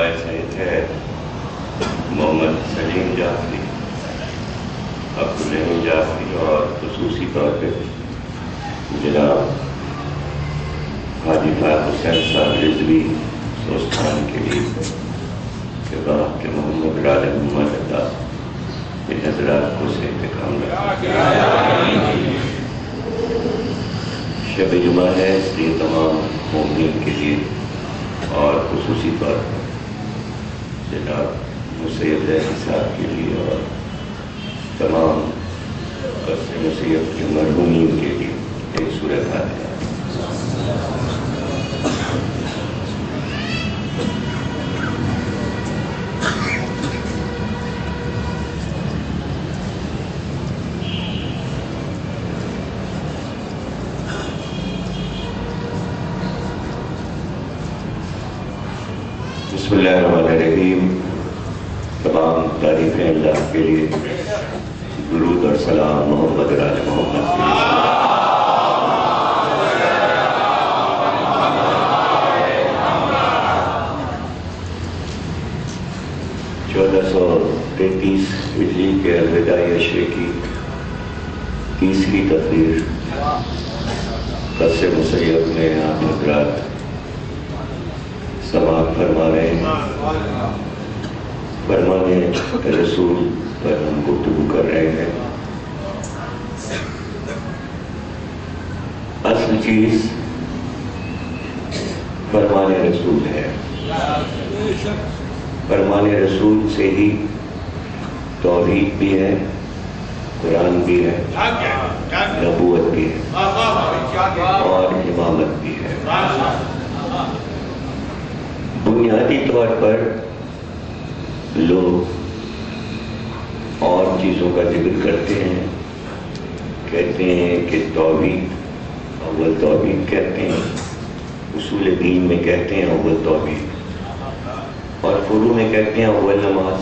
ہمارے ساتھ ہے محمد سلیم جعفری، عبدالرحیم جعفری اور خصوصی طور پہ جناب حاجی فائق حسین صاحب رضوی سوستان کے لیے کہ باپ کے محمد راجہ محمد اللہ ان حضرات کو سے انتقام رکھا۔ شب جمعہ ہے، اس لیے تمام مومنین کے لیے اور خصوصی طور پر جناب مسیب علیہ صاحب کے لیے اور تمام قصر مسیب کے مرحومین کے لیے ایک سورہ فاتحہ۔ بسم اللہ الرحمن الرحیم۔ تمام تعریفیں اللہ کے لیے، درود اور سلام محمد راج محمد کے لیے۔ 1433 ہجری کے الوداعی عشرے کی تیسری تقریر قصر مسیب میں آپ حضرات سماعت فرما رہے ہیں۔ فرمان رسول پر ہم گفتگو کر رہے ہیں۔ اصل چیز فرمان رسول ہے۔ فرمان رسول سے ہی توحید بھی ہے، قرآن بھی ہے، نبوت بھی ہے اور امامت بھی ہے۔ بنیادی طور پر لوگ اور چیزوں کا ذکر کرتے ہیں، کہتے ہیں کہ توحید، اول توحید کہتے ہیں، اصول دین میں کہتے ہیں اول توحید، اور فروع میں کہتے ہیں اول نماز۔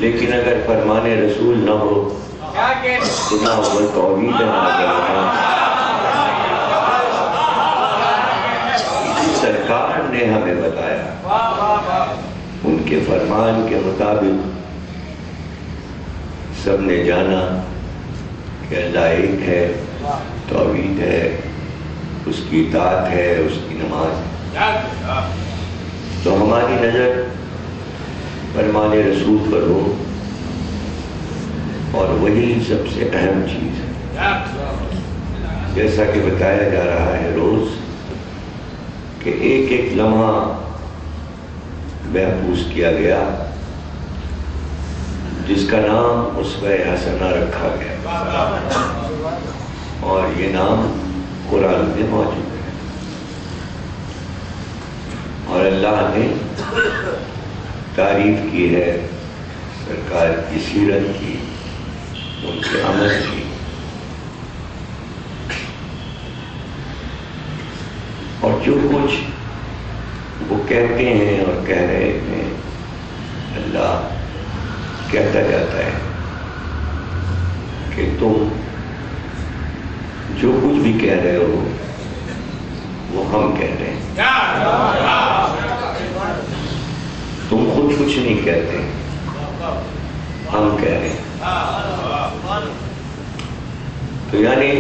لیکن اگر فرمان رسول نہ ہو تو نہ اول توحید ہے نہ نماز۔ سرکار نے ہمیں بتایا، ان کے فرمان کے مطابق سب نے جانا کہ اللہ ایک ہے، توحید ہے، اس کی اطاعت ہے، اس کی نماز۔ تو ہماری نظر فرمان رسول پر ہو، اور وہی سب سے اہم چیز ہے۔ جیسا کہ بتایا جا رہا ہے روز کہ ایک ایک لمحہ محفوظ کیا گیا جس کا نام اسوہ حسنہ رکھا گیا، اور یہ نام قرآن میں موجود ہے۔ اور اللہ نے تعریف کی ہے سرکار کی سیرت کی، ان کے عمل کی۔ اور جو کچھ وہ کہتے ہیں اور کہہ رہے ہیں، اللہ کہتا جاتا ہے کہ تم جو کچھ بھی کہہ رہے ہو وہ ہم کہہ رہے ہیں، تم خود کچھ نہیں کہتے، ہم کہہ رہے ہیں۔ تو یعنی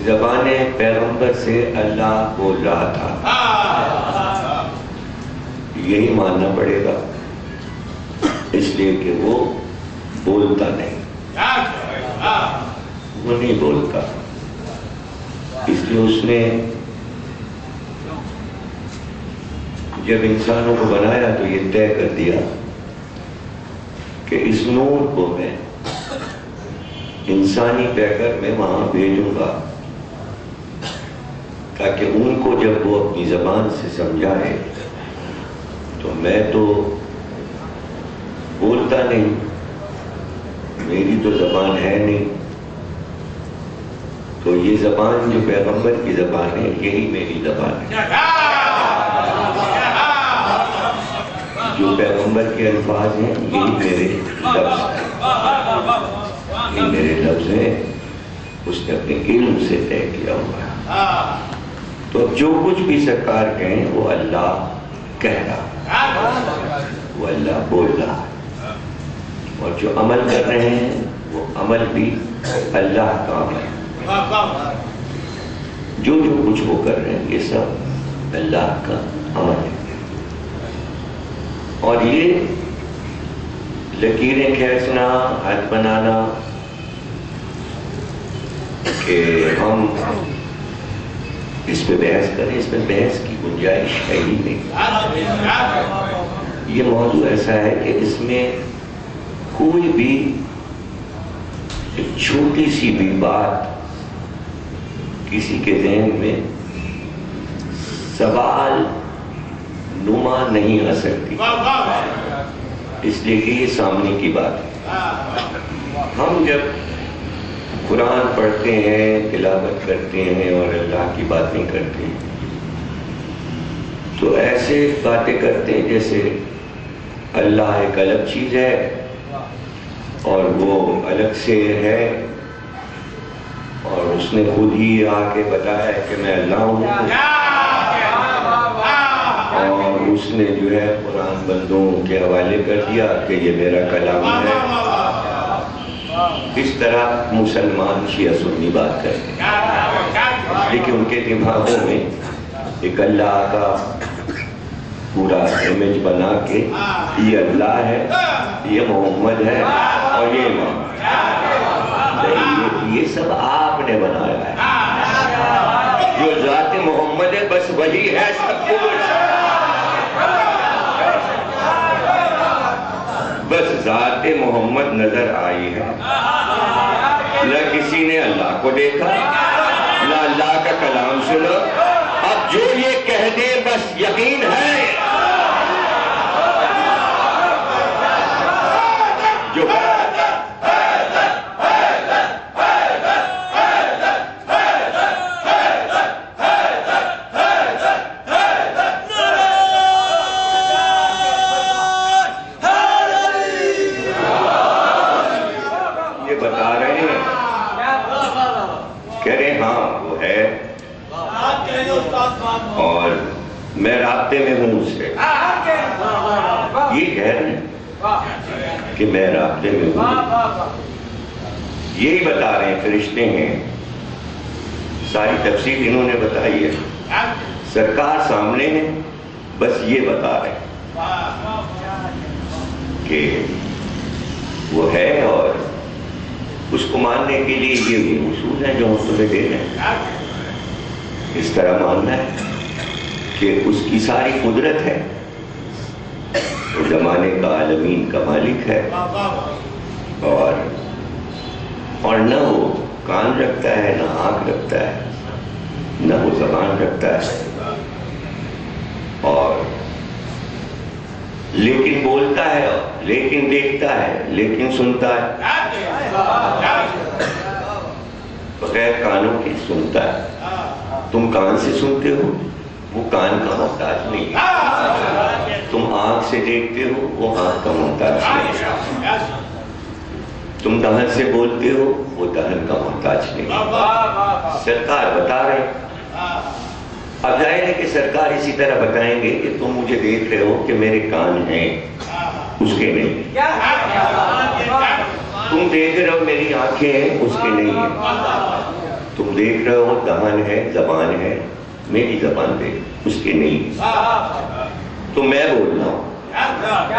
زبان پیغمبر سے اللہ بول رہا تھا، یہی ماننا پڑے گا، اس لیے کہ وہ بولتا نہیں، وہ نہیں بولتا، اس لیے اس نے جب انسانوں کو بنایا تو یہ طے کر دیا کہ اس نور کو میں انسانی پیکر میں وہاں بھیجوں گا، تاکہ ان کو جب وہ اپنی زبان سے سمجھائے تو میں تو بولتا نہیں، میری تو زبان ہے نہیں، تو یہ زبان جو پیغمبر کی زبان ہے یہی میری زبان ہے، جو پیغمبر کے الفاظ ہیں یہی میرے لفظ ہیں، یہ میرے لفظ ہیں، اس نے اپنے علم سے طے کیا ہوا ہے۔ تو جو کچھ بھی سرکار کہیں وہ اللہ کہہ رہا، وہ اللہ بول رہا ہے، اور جو عمل کر رہے ہیں وہ عمل بھی اللہ کا عمل ہے۔ جو کچھ وہ کر رہے ہیں یہ سب اللہ کا عمل ہے۔ اور یہ لکیریں کھینچنا، حد بنانا کہ ہم اس پہ بحث کریں، اس میں بحث کی گنجائش ہے ہی نہیں۔ یہ موضوع ایسا ہے کہ اس میں کوئی بھی ایک چھوٹی سی بھی بات کسی کے ذہن میں سوال نما نہیں آ سکتی، اس لیے کہ یہ سامنے کی بات ہے۔ ہم جب قرآن پڑھتے ہیں، تلاوت کرتے ہیں اور اللہ کی باتیں کرتے ہیں تو ایسے باتیں کرتے ہیں جیسے اللہ ایک الگ چیز ہے اور وہ الگ سے ہے، اور اس نے خود ہی آ کے بتایا ہے کہ میں اللہ ہوں، اور اس نے جو ہے قرآن بندوں کے حوالے کر دیا کہ یہ میرا کلام ہے۔ اس طرح مسلمان شیعہ سنی بات کرتے ہیں، لیکن ان کے دماغوں میں ایک اللہ کا پورا امیج بنا کے یہ اللہ ہے، یہ محمد ہے اور یہ امام ہے۔ یہ سب آپ نے بنایا ہے۔ جو ذات محمد ہے بس وہی ہے سب کچھ، بس ذات محمد نظر آئی ہے، نہ کسی نے اللہ کو دیکھا، نہ اللہ کا کلام سنا۔ اب جو یہ کہہ دے بس یقین ہے، جو بتا رہے ہیں، کہہ رہے ہاں وہ ہے اور میں رابطے میں ہوں اس سے۔ یہ کہہ رہے ہیں کہ میں رابطے میں ہوں، یہی بتا رہے ہیں، فرشتے ہیں، ساری تفصیل انہوں نے بتائی ہے، سرکار سامنے ہے، بس یہ بتا رہے ہیں کہ وہ ہے، اور اس کو ماننے کے لیے یہ اصول ہے جو ہم تمہیں دے رہے ہیں۔ اس طرح ماننا ہے کہ اس کی ساری قدرت ہے، وہ زمانے کا عالمین کا مالک ہے، اور نہ وہ کان رکھتا ہے، نہ آنکھ رکھتا ہے، نہ وہ زبان رکھتا ہے، اور لیکن بولتا ہے، لیکن دیکھتا ہے، لیکن سنتا ہے، بغیر کانوں کے سنتا ہے۔ تم کان سے سنتے ہو، وہ کان کا محتاج نہیں ہے۔ تم آنکھ سے دیکھتے ہو، وہ آنکھ کا محتاج نہیں ہے۔ تم دہن سے بولتے ہو، وہ دہن کا محتاج نہیں ہے۔ سرکار بتا رہے ہیں۔ اب ظاہر ہے کہ سرکار اسی طرح بتائیں گے کہ تم مجھے دیکھ رہے ہو کہ میرے کان ہیں، اس کے نہیں۔ تم دیکھ رہے ہو میری آنکھیں ہیں، اس کے نہیں ہیں۔ تم دیکھ رہے ہو دہن ہے، زبان ہے، میری زبان دیکھ، اس کے نہیں۔ تو میں بول رہا ہوں،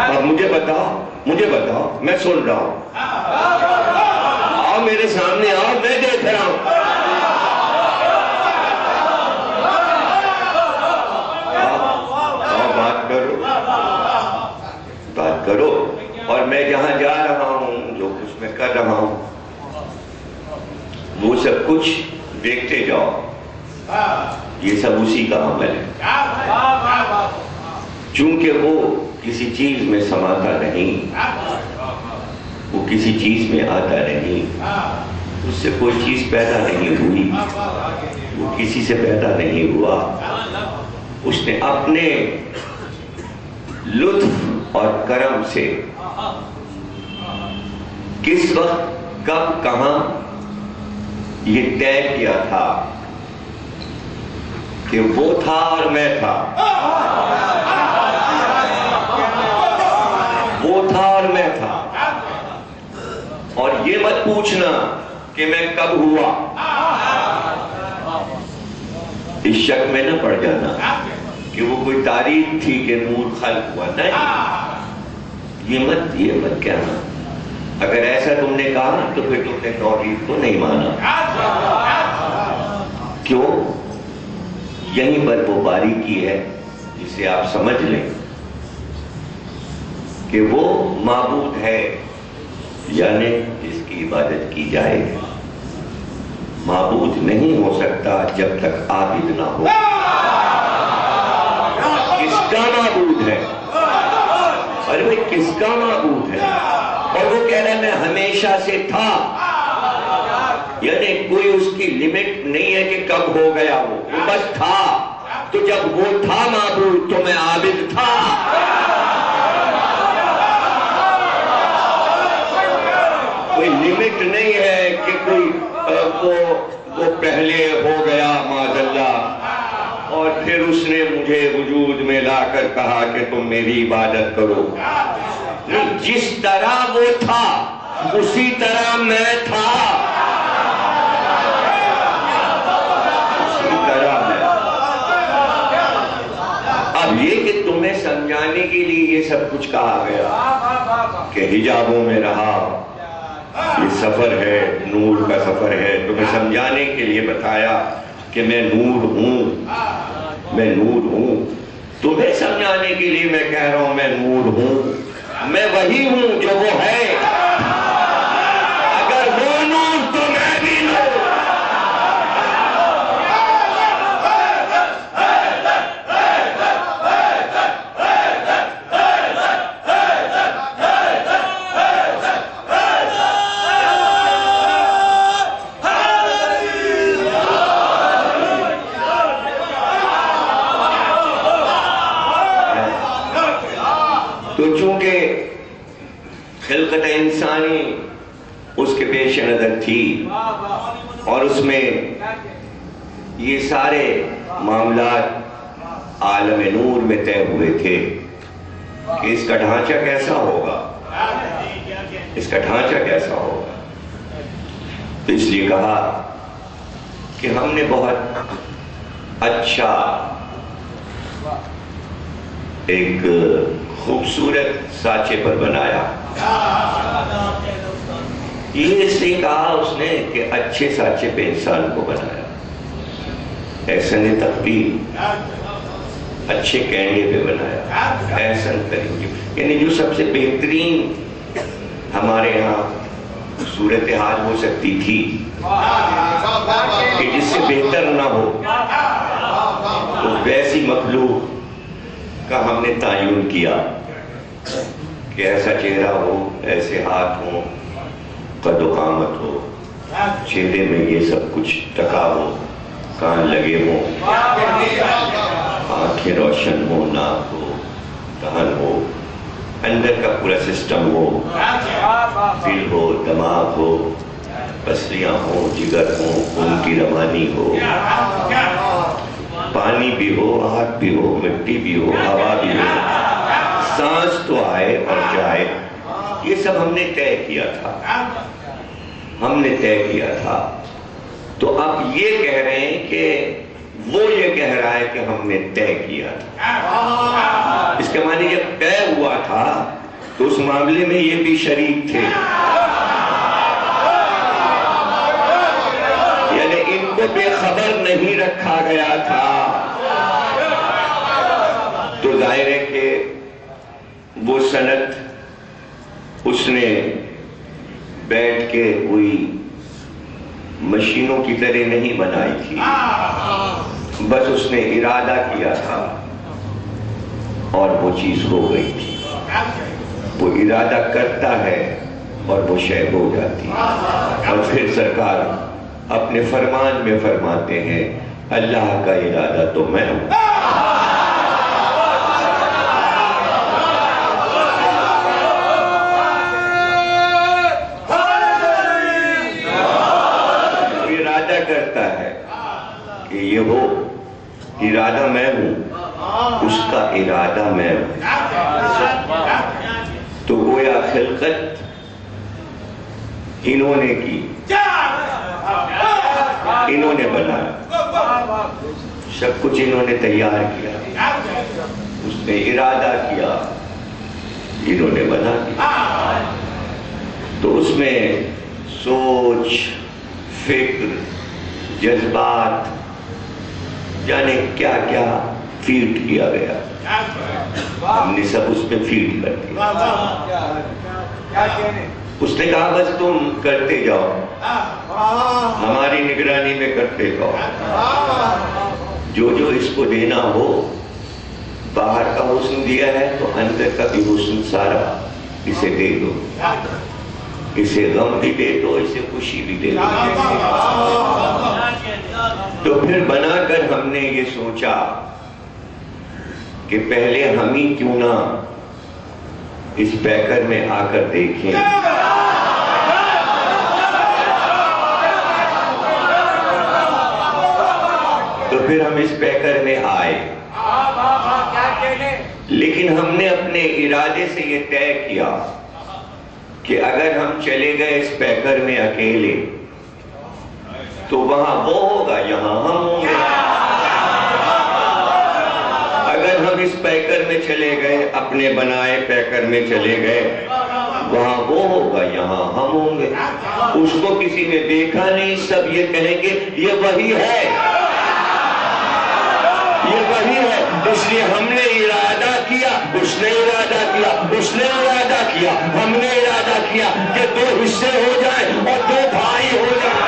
اب مجھے بتاؤ، میں سن رہا ہوں، آؤ میرے سامنے آؤ، میں دیکھ رہا ہوں۔ بات کرو، اور میں جہاں جا رہا ہوں، جو کچھ میں کر رہا ہوں، وہ سب کچھ دیکھتے جاؤ۔ یہ سب اسی کا عمل ہے، چونکہ وہ کسی چیز میں سماتا نہیں، وہ کسی چیز میں آتا نہیں، اس سے کوئی چیز پیدا نہیں ہوئی، وہ کسی سے پیدا نہیں ہوا۔ اس نے اپنے لطف اور کرم سے کس وقت، کب، کہاں یہ طے کیا تھا کہ وہ تھا اور میں تھا۔ اور یہ مت پوچھنا کہ میں کب ہوا، اس شک میں نہ پڑ جانا کہ وہ کوئی تاریخ تھی کہ نور خلق ہوا، نہیں، یہ مت کہنا۔ اگر ایسا تم نے کہا تو پھر تم نے توحید کو نہیں مانا۔ کیوں؟ یہیں پر وہ باریکی ہے جسے آپ سمجھ لیں کہ وہ معبود ہے، یعنی جس کی عبادت کی جائے۔ معبود نہیں ہو سکتا جب تک عابد نہ ہو۔ کس کا معبود ہے؟ ارے بھئی کس کا معبود ہے؟ اور وہ کہہ رہا ہے میں ہمیشہ سے تھا، یعنی کوئی اس کی لمٹ نہیں ہے کہ کب ہو گیا، وہ بس تھا۔ تو جب وہ تھا معبود تو میں عابد تھا۔ کوئی لمٹ نہیں ہے کہ کوئی وہ پہلے ہو گیا معاذ اللہ اور پھر اس نے مجھے وجود میں لا کر کہا کہ تم میری عبادت کرو۔ جس طرح وہ تھا اسی طرح میں تھا، اسی طرح میں۔ اب یہ کہ تمہیں سمجھانے کے لیے یہ سب کچھ کہا گیا کہ حجابوں میں رہا، یہ سفر ہے، نور کا سفر ہے، تمہیں سمجھانے کے لیے بتایا کہ میں نور ہوں، میں نور ہوں۔ تمہیں سمجھانے کے لیے میں کہہ رہا ہوں میں نور ہوں، میں وہی ہوں جو وہ ہے۔ اگر وہ نور تو میں بھی نور۔ تو چونکہ خلقت انسانی اس کے پیش نظر تھی اور اس میں یہ سارے معاملات عالم نور میں طے ہوئے تھے کہ اس کا ڈھانچہ کیسا ہوگا، اس کا ڈھانچہ کیسا ہوگا۔ تو اس لیے کہا کہ ہم نے بہت اچھا ایک خوبصورت سانچے پر بنایا۔ یہ اس لیے کہا اس نے کہ اچھے سانچے پہ انسان کو بنایا، احسن تقدیر، اچھے کینڈے پہ بنایا، احسن طریقے، یعنی جو سب سے بہترین ہمارے ہاں صورتحال ہو سکتی تھی کہ جس سے بہتر نہ ہو، تو ویسی مخلوق کا ہم نے تعین کیا کہ ایسا چہرہ ہو، ایسے ہاتھ ہو، قد و قامت ہو، چہرے میں یہ سب کچھ ٹکا ہو، کان لگے ہو، آنکھیں روشن ہو، ناک ہو، دہن ہو، اندر کا پورا سسٹم ہو، دل ہو، دماغ ہو، پسلیاں ہو، جگر ہو، خون کی روانی ہو، پانی بھی ہو، آگ بھی ہو، مٹی بھی ہو، ہوا بھی ہو، سانس تو آئے اور جائے، یہ سب ہم نے طے کیا تھا، ہم نے طے کیا تھا۔ تو اب یہ کہہ رہے ہیں کہ وہ یہ کہہ رہا ہے کہ ہم نے طے کیا تھا۔ اس کے معنی جب طے ہوا تھا تو اس معاملے میں یہ بھی شریک تھے، یعنی ان کو بے خبر نہیں رکھا گیا تھا۔ تو ظاہر ہے کہ وہ سنت اس نے بیٹھ کے کوئی مشینوں کی طرح نہیں بنائی تھی، بس اس نے ارادہ کیا تھا اور وہ چیز ہو گئی تھی۔ وہ ارادہ کرتا ہے اور وہ شے ہو جاتی ہے۔ اور پھر سرکار اپنے فرمان میں فرماتے ہیں اللہ کا ارادہ تو میں ہوں۔ کرتا ہے کہ یہ ہو، ارادہ میں ہوں، اس کا ارادہ میں ہوں۔ تو گویا خلقت انہوں نے کی، انہوں نے بنایا، سب کچھ انہوں نے تیار کیا، اس نے ارادہ کیا، انہوں نے بنا دیا۔ تو اس میں سوچ، فکر، جذبات، جانے کیا کیا فیڈ کیا گیا، ہم نے سب اس میں فیڈ کر دیا۔ اس نے کہا بس تم کرتے جاؤ، ہماری نگرانی میں کرتے جاؤ، جو جو اس کو دینا ہو، باہر کا حسن دیا ہے تو اندر کا بھی حسن سارا اسے دے دو، اسے غم بھی دے دو، اسے خوشی بھی دے دو۔ تو پھر بنا کر ہم نے یہ سوچا کہ پہلے ہم ہی کیوں نہ اس پیکر میں آ کر دیکھیں۔ تو پھر ہم اس پیکر میں آئے، لیکن ہم نے اپنے ارادے سے یہ طے کیا کہ اگر ہم چلے گئے اس پیکر میں اکیلے تو وہاں وہ ہوگا، یہاں ہم ہوں گے۔ اگر ہم اس پیکر میں چلے گئے، اپنے بنائے پیکر میں چلے گئے، وہاں وہ ہوگا، یہاں ہم ہوں گے۔ اس کو کسی نے دیکھا نہیں، سب یہ کہیں گے یہ وہی ہے، یہ وہی ہے۔ اس لیے ہم نے ارادہ کیا، اس نے ارادہ کیا، اس نے ارادہ کیا، ہم نے ارادہ کیا کہ دو حصے ہو جائیں اور دو بھائی ہو جائیں۔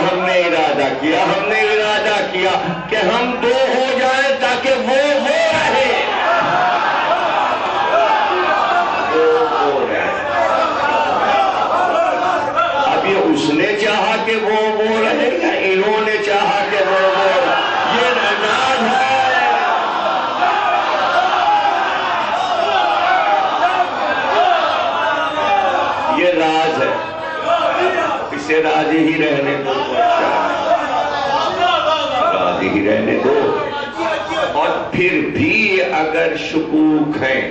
ہم نے ارادہ کیا کہ ہم دو ہو جائیں تاکہ وہ رہے، اب یہ اس نے چاہا کہ وہ رہے یا انہوں نے چاہا کہ وہ رہے، یہ راز ہے، یہ راز ہے، اسے راز ہی رہنے دو، ہی رہنے دو۔ اور پھر بھی اگر شکوک ہیں،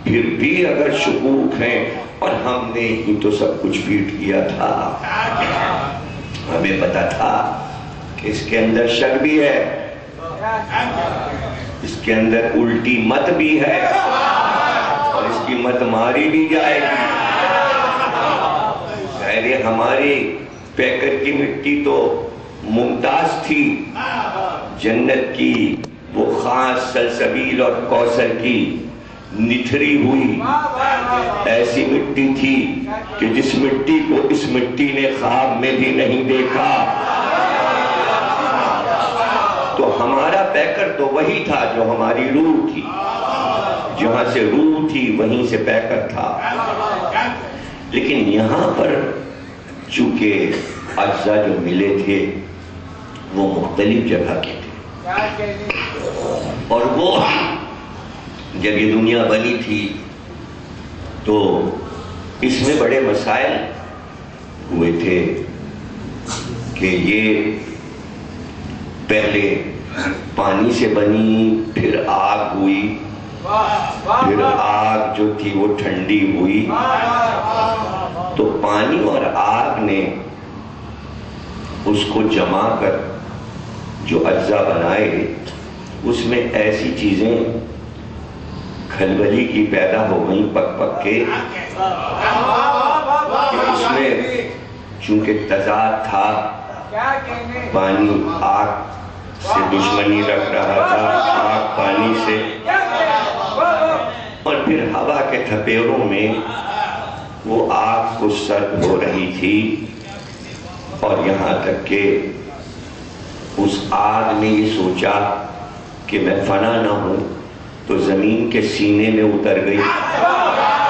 پھر بھی اگر شکوک ہیں، اور ہم نے ہی تو سب کچھ فیڈ کیا تھا، ہمیں پتا تھا کہ اس کے اندر شک بھی ہے، اس کے اندر الٹی مت بھی ہے، اور اس کی مت ماری بھی جائے گی۔ پہلے ہماری پیکر کی مٹی تو ممتاز تھی، جنت کی وہ خاص سلسبیل اور کوثر کی نتھری ہوئی ایسی مٹی تھی کہ جس مٹی کو اس مٹی نے خواب میں بھی نہیں دیکھا۔ تو ہمارا پیکر تو وہی تھا جو ہماری روح تھی، جہاں سے روح تھی وہیں سے پیکر تھا۔ لیکن یہاں پر چونکہ اجزاء جو ملے تھے وہ مختلف جگہ کے تھے، اور وہ جب یہ دنیا بنی تھی تو اس میں بڑے مسائل ہوئے تھے کہ یہ پہلے پانی سے بنی، پھر آگ ہوئی، پھر آگ جو تھی وہ ٹھنڈی ہوئی۔ تو پانی اور آگ نے اس کو جما کر جو اجزاء بنائے، اس میں ایسی چیزیں کھلبلی کی پیدا ہو گئیں پک پک کے کہ اس میں چونکہ تضاد تھا، پانی آگ سے دشمنی رکھ رہا تھا، آگ پانی سے، اور پھر ہوا کے تھپیڑوں میں وہ آگ کو سرد ہو رہی تھی، اور یہاں تک کہ اس آگ نے یہ سوچا کہ میں فنا نہ ہوں تو زمین کے سینے میں اتر گئی،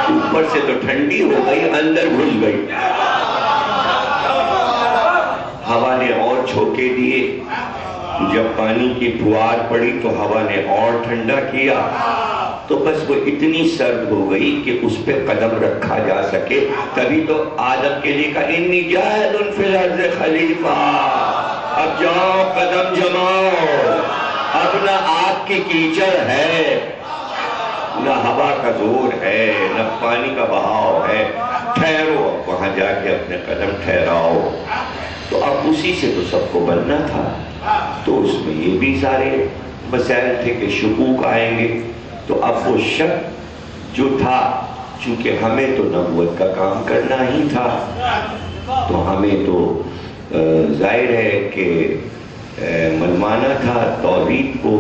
اوپر سے تو ٹھنڈی ہو گئی، اندر گھس گئی۔ ہوا نے اور جھونکے دیے، جب پانی کی پھوار پڑی تو ہوا نے اور ٹھنڈا کیا، تو بس وہ اتنی سرد ہو گئی کہ اس پہ قدم رکھا جا سکے۔ تبھی تو آدم کے لیے کہا انی جاعل فی الارض خلیفہ، اب جاؤ قدم جماؤ، اب نہ آگ کی کیچڑ ہے، نہ ہوا کا زور ہے، نہ پانی کا بہاؤ ہے، ٹھہرو وہاں جا کے اپنے قدم ٹھہراؤ۔ تو اب اسی سے تو سب کو بننا تھا، تو اس میں یہ بھی سارے مسائل تھے کہ شکوک آئیں گے۔ تو اب وہ شک جو تھا، چونکہ ہمیں تو نبوت کا کام کرنا ہی تھا، تو ہمیں تو ظاہر ہے کہ منوانا تھا توحید کو۔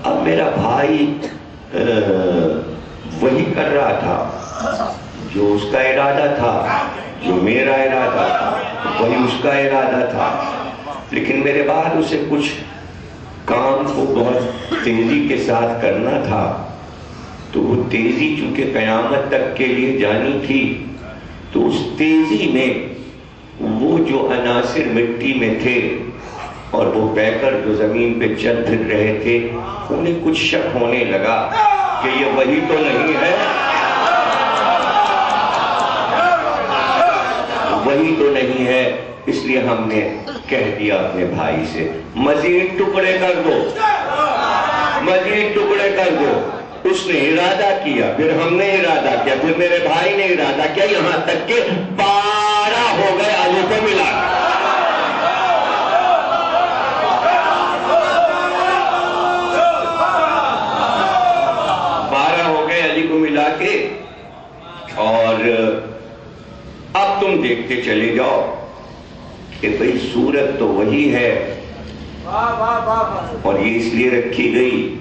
اب میرا بھائی وہی کر رہا تھا جو اس کا ارادہ تھا، جو میرا ارادہ تھا وہی اس کا ارادہ تھا، لیکن میرے بعد اسے کچھ کام کو بہت تیزی کے ساتھ کرنا تھا، تو وہ تیزی چونکہ قیامت تک کے لیے جانی تھی، تو اس تیزی میں وہ جو عناصر مٹی میں تھے اور وہ پیکر جو زمین پہ چل پھر رہے تھے، انہیں کچھ شک ہونے لگا کہ یہ وہی تو نہیں ہے، وہی تو نہیں ہے۔ اس لیے ہم نے کہہ دیا اپنے بھائی سے مزید ٹکڑے کر دو، مزید ٹکڑے کر دو۔ اس نے ارادہ کیا، پھر ہم نے ارادہ کیا، پھر میرے بھائی نے ارادہ کیا، یہاں تک کہ 12 ہو گئے علی کو ملا کر۔ 12 ہو گئے علی کو ملا کے، اور اب تم دیکھتے چلے جاؤ کہ بھئی صورت تو وہی ہے، اور یہ اس لیے رکھی گئی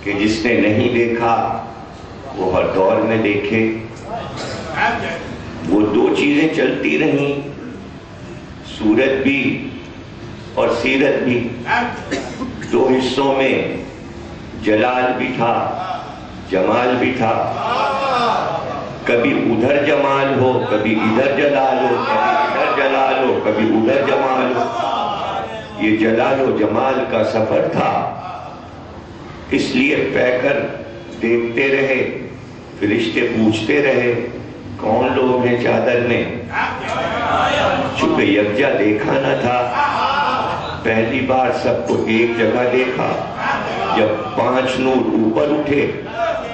کہ جس نے نہیں دیکھا وہ ہر دور میں دیکھے۔ وہ 2 چیزیں چلتی رہیں، صورت بھی اور سیرت بھی، 2 حصوں میں جلال بھی تھا، جمال بھی تھا، کبھی ادھر جمال ہو، کبھی ادھر جلال ہو، کبھی ادھر جلال ہو، کبھی ادھر جمال ہو۔ یہ جلال و جمال کا سفر تھا، اس لیے پیکر دیکھتے رہے، فرشتے پوچھتے رہے کون لوگ ہیں چادر میں، چونکہ یکجا دیکھا نہ تھا، پہلی بار سب کو ایک جگہ دیکھا۔ جب 5 نور اوپر اٹھے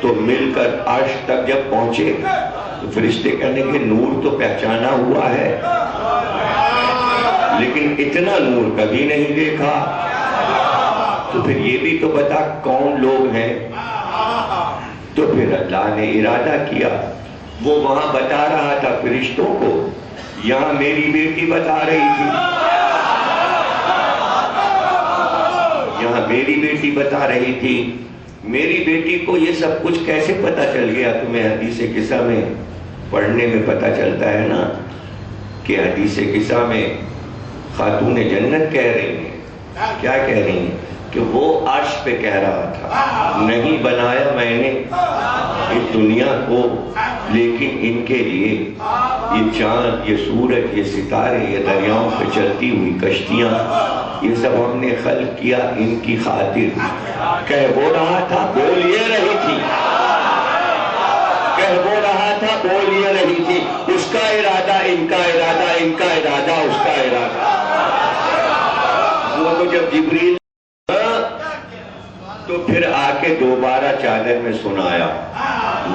تو مل کر عرش تک جب پہنچے تو فرشتے کہنے کہ نور تو پہچانا ہوا ہے، لیکن اتنا نور کبھی نہیں دیکھا، تو پھر یہ بھی تو بتا کون لوگ ہیں۔ تو پھر اللہ نے ارادہ کیا، وہ وہاں بتا رہا تھا فرشتوں کو، یہاں میری بیٹی بتا رہی تھی، یہاں میری بیٹی بتا رہی تھی۔ میری بیٹی کو یہ سب کچھ کیسے پتا چل گیا؟ تمہیں حدیث قصہ میں پڑھنے میں پتا چلتا ہے نا کہ حدیث قصہ میں خاتون جنت کہہ رہی ہیں، کیا کہہ رہی ہیں؟ کہ وہ عرش پہ کہہ رہا تھا نہیں بنایا میں نے اس دنیا کو، لیکن ان کے لیے یہ چاند، یہ سورج، یہ ستارے، یہ دریاؤں پہ چلتی ہوئی کشتیاں، یہ سب ہم نے خلق کیا ان کی خاطر۔ کہہ وہ رہا تھا بول یہ رہی تھی، کہہ وہ رہا تھا بول یہ رہی تھی، اس کا ارادہ ان کا ارادہ، ان کا ارادہ اس کا ارادہ۔ وہ تو جب جبریل تو پھر آ کے دوبارہ چادر میں سنایا،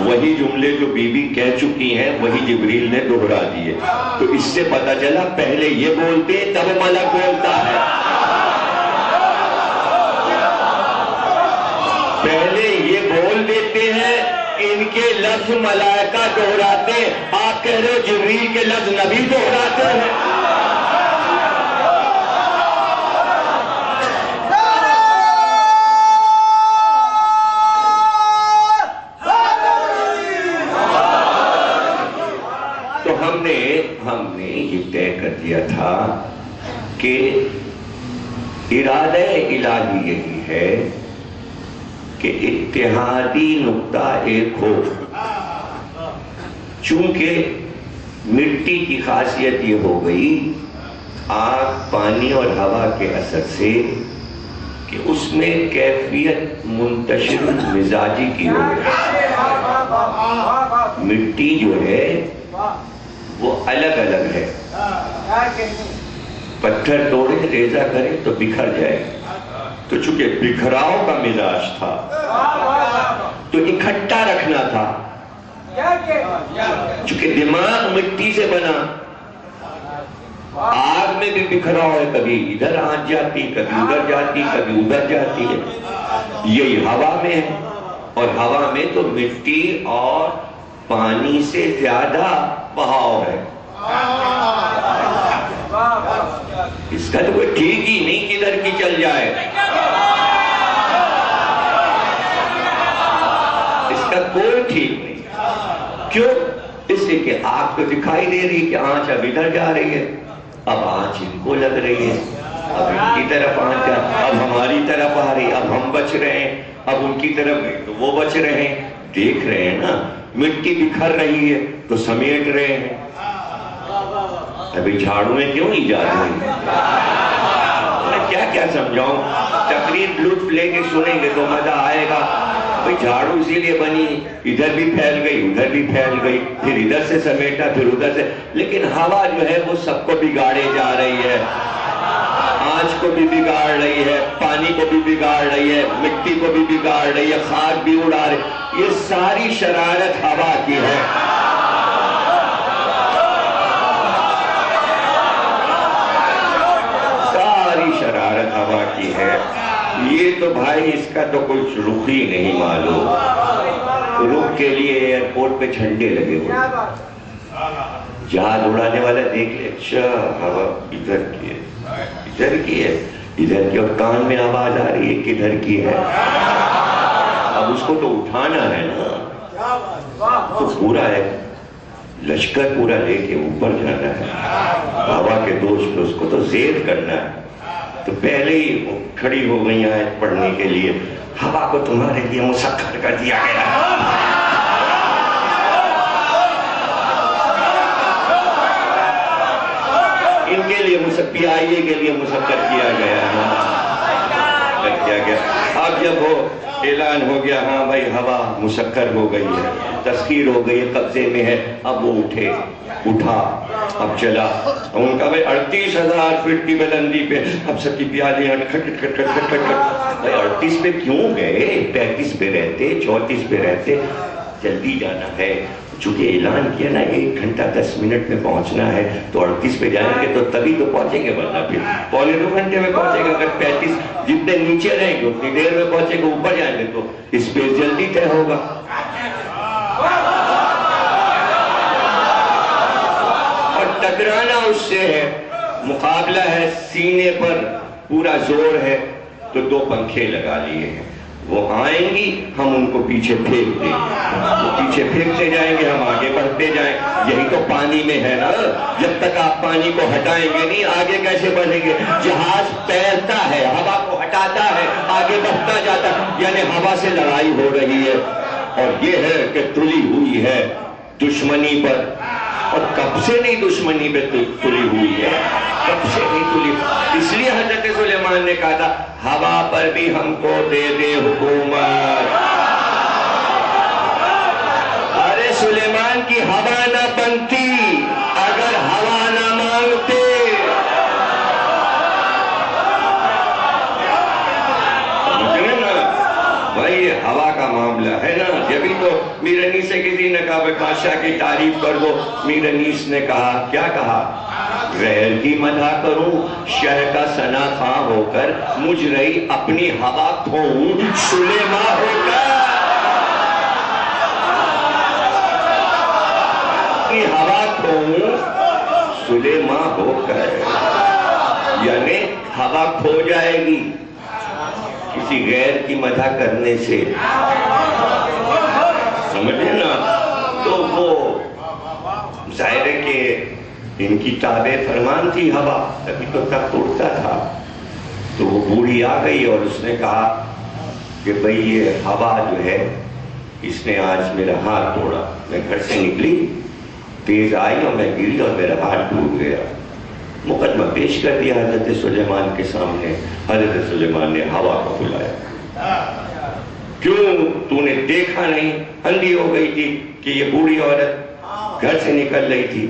وہی جملے جو بی بی کہہ چکی ہیں وہی جبریل نے دوہرا دیے۔ تو اس سے پتا چلا پہلے یہ بولتے تب ملک بولتا ہے، پہلے یہ بول دیتے ہیں، ان کے لفظ ملائکہ دوہراتے، آپ کہہ رہے ہو جبریل کے لفظ نبی دوہراتے ہیں۔ ہم نے یہ طے کر دیا تھا کہ ارادہ الہی یہی ہے کہ اتحادی نقطہ ایک ہو، چونکہ مٹی کی خاصیت یہ ہو گئی آگ، پانی اور ہوا کے اثر سے کہ اس میں کیفیت منتشر مزاجی کی ہو گئی. مٹی جو ہے وہ الگ الگ ہے. پتھر توڑے ریزہ کرے تو بکھر جائے، تو چونکہ بکھراؤ کا مزاج تھا تو اکٹھا رکھنا تھا. چونکہ دماغ مٹی سے بنا، آگ میں بھی بکھراؤ ہے، کبھی ادھر آنچ جاتی، کبھی ادھر جاتی، کبھی ادھر جاتی ہے. یہی ہوا میں ہے، اور ہوا میں تو مٹی اور پانی سے زیادہ بہاؤ ہے. اس کا تو کوئی ٹھیک ہی نہیں کدھر کی چل جائے. اس کا کوئی ٹھیک نہیں. کیوں؟ اس لیے کہ آگ تو دکھائی دے رہی کہ آنچ اب ادھر جا رہی ہے، اب آنچ ان کو لگ رہی ہے، اب ان کی طرف آنچ جا، اب ہماری طرف آ رہی، اب ہم بچ رہے ہیں، اب ان کی طرف گئی تو وہ بچ رہے ہیں. دیکھ رہے ہیں نا، مٹی بکھر رہی ہے تو سمیٹ رہے ہیں. ابھی جھاڑو میں کیوں نہیں جا رہے ہیں؟ میں کیا کیا سمجھاؤں؟ تقریر لطف لے کے سنیں گے تو مزہ آئے گا. بھئی جھاڑو اسی لیے بنی، ادھر بھی پھیل گئی، ادھر بھی پھیل گئی، پھر ادھر سے سمیٹا، پھر ادھر سے. لیکن ہوا جو ہے وہ سب کو بگاڑے جا رہی ہے. آنچ کو بھی بگاڑ رہی ہے، پانی کو بھی بگاڑ رہی ہے، مٹی کو بھی بگاڑ رہی ہے، خاک بھی اڑا رہی ہے. یہ ساری شرارت ہوا کی ہے. ساری شرارت ہوا کی ہے. یہ تو بھائی اس کا تو کچھ رخ ہی نہیں معلوم. رخ کے لیے ایئرپورٹ پہ جھنڈے لگے ہوئے، جہاز اڑانے والا دیکھ لے، اچھا ہوا ادھر کی ہے، ادھر کی ہے، ادھر کی، اور کان میں آواز آ رہی ہے کدھر کی ہے. اب اس کو تو اٹھانا ہے نا، تو پورا ہے لشکر پورا لے کے اوپر جانا ہے. ہوا کے دوست پہ اس کو تو زیر کرنا ہے. تو پہلے ہی وہ کھڑی ہو گئی آیت پڑھنے کے لیے، ہوا کو تمہارے لیے مسخر کر دیا گیا. ان کے لیے PIA کے لیے مسخر کیا گیا ہے. اب جب وہ اعلان ہو گیا ہاں بھائی ہوا مسخر ہو گئی ہے، تسخیر ہو گئی ہے، قبضے میں ہے، اب وہ اٹھا، اب چلا. ان کا بھائی 38,000 فٹ کی بلندی پہ اب سب کی پیالیاں کھٹ کھٹ کھٹ کھٹ کھٹ. بھائی 38 پہ کیوں گئے؟ 35 پہ رہتے، 34 پہ رہتے. جلدی جانا ہے، چونکہ اعلان کیا نا 1 گھنٹہ 10 منٹ میں پہنچنا ہے، تو 38 پہ جائیں گے تو تبھی تو پہنچیں گے، ورنہ پھر پونے 2 گھنٹے میں پہنچے گا. اگر 35 جتنے نیچے رہیں گے اتنی دیر میں پہنچے گا، اوپر جائیں گے تو اسپیس جلدی طے ہوگا. اور ٹکرانا اس سے ہے، مقابلہ ہے، سینے پر پورا زور ہے. تو 2 پنکھے لگا لیے ہیں، وہ آئیں گی ہم ان کو پیچھے پھینک دیں گے، وہ پیچھے پھینکتے جائیں گے، ہم آگے بڑھتے جائیں. یہی تو پانی میں ہے نا، جب تک آپ پانی کو ہٹائیں گے نہیں آگے کیسے بڑھیں گے؟ جہاز تیرتا ہے، ہوا کو ہٹاتا ہے، آگے بڑھتا جاتا ہے. یعنی ہوا سے لڑائی ہو رہی ہے. اور یہ ہے کہ تلی ہوئی ہے دشمنی پر. اور کب سے نہیں دشمنی پہ تلی ہوئی ہے، کب سے نہیں تلی. اس لیے حضرت سلیمان نے کہا تھا ہوا پر بھی ہم کو دے دے حکومت. ارے سلیمان کی ہوا نہ بنتی اگر ہوا نہ مانگتے. بھائی یہ ہوا کا معاملہ ہے نا. جبھی تو میر انیس سے کسی نے کہا بادشاہ کی تعریف کر دو. میر انیس نے کہا، کیا کہا؟ غیر کی مدح کروں شہ کا ثنا خواں ہو کر، مجھ رہی اپنی ہوا کھوؤں سلیمان ہو کر. اپنی ہوا کھوؤں سلیمان ہو کر، یعنی ہوا کھو جائے گی کسی غیر کی مدح کرنے سے. سمجھے نا؟ تو وہ ظاہر ہے کہ ان کی تابع فرمان تھی ہوا، تبھی تو تخت اڑتا تھا. تو وہ بوڑھی آ گئی اور اس نے کہا کہ بھئی یہ ہوا جو ہے اس نے آج میرا ہاتھ توڑا. میں گھر سے نکلی تیز آئی اور میں گری اور میرا ہاتھ ٹوٹ گیا. مقدمہ پیش کر دیا حضرت سلیمان کے سامنے. حضرت سلیمان نے ہوا کو بلایا. کیوں تو نے دیکھا نہیں؟ اندھی ہو گئی تھی کہ یہ بوڑھی عورت گھر سے نکل رہی تھی.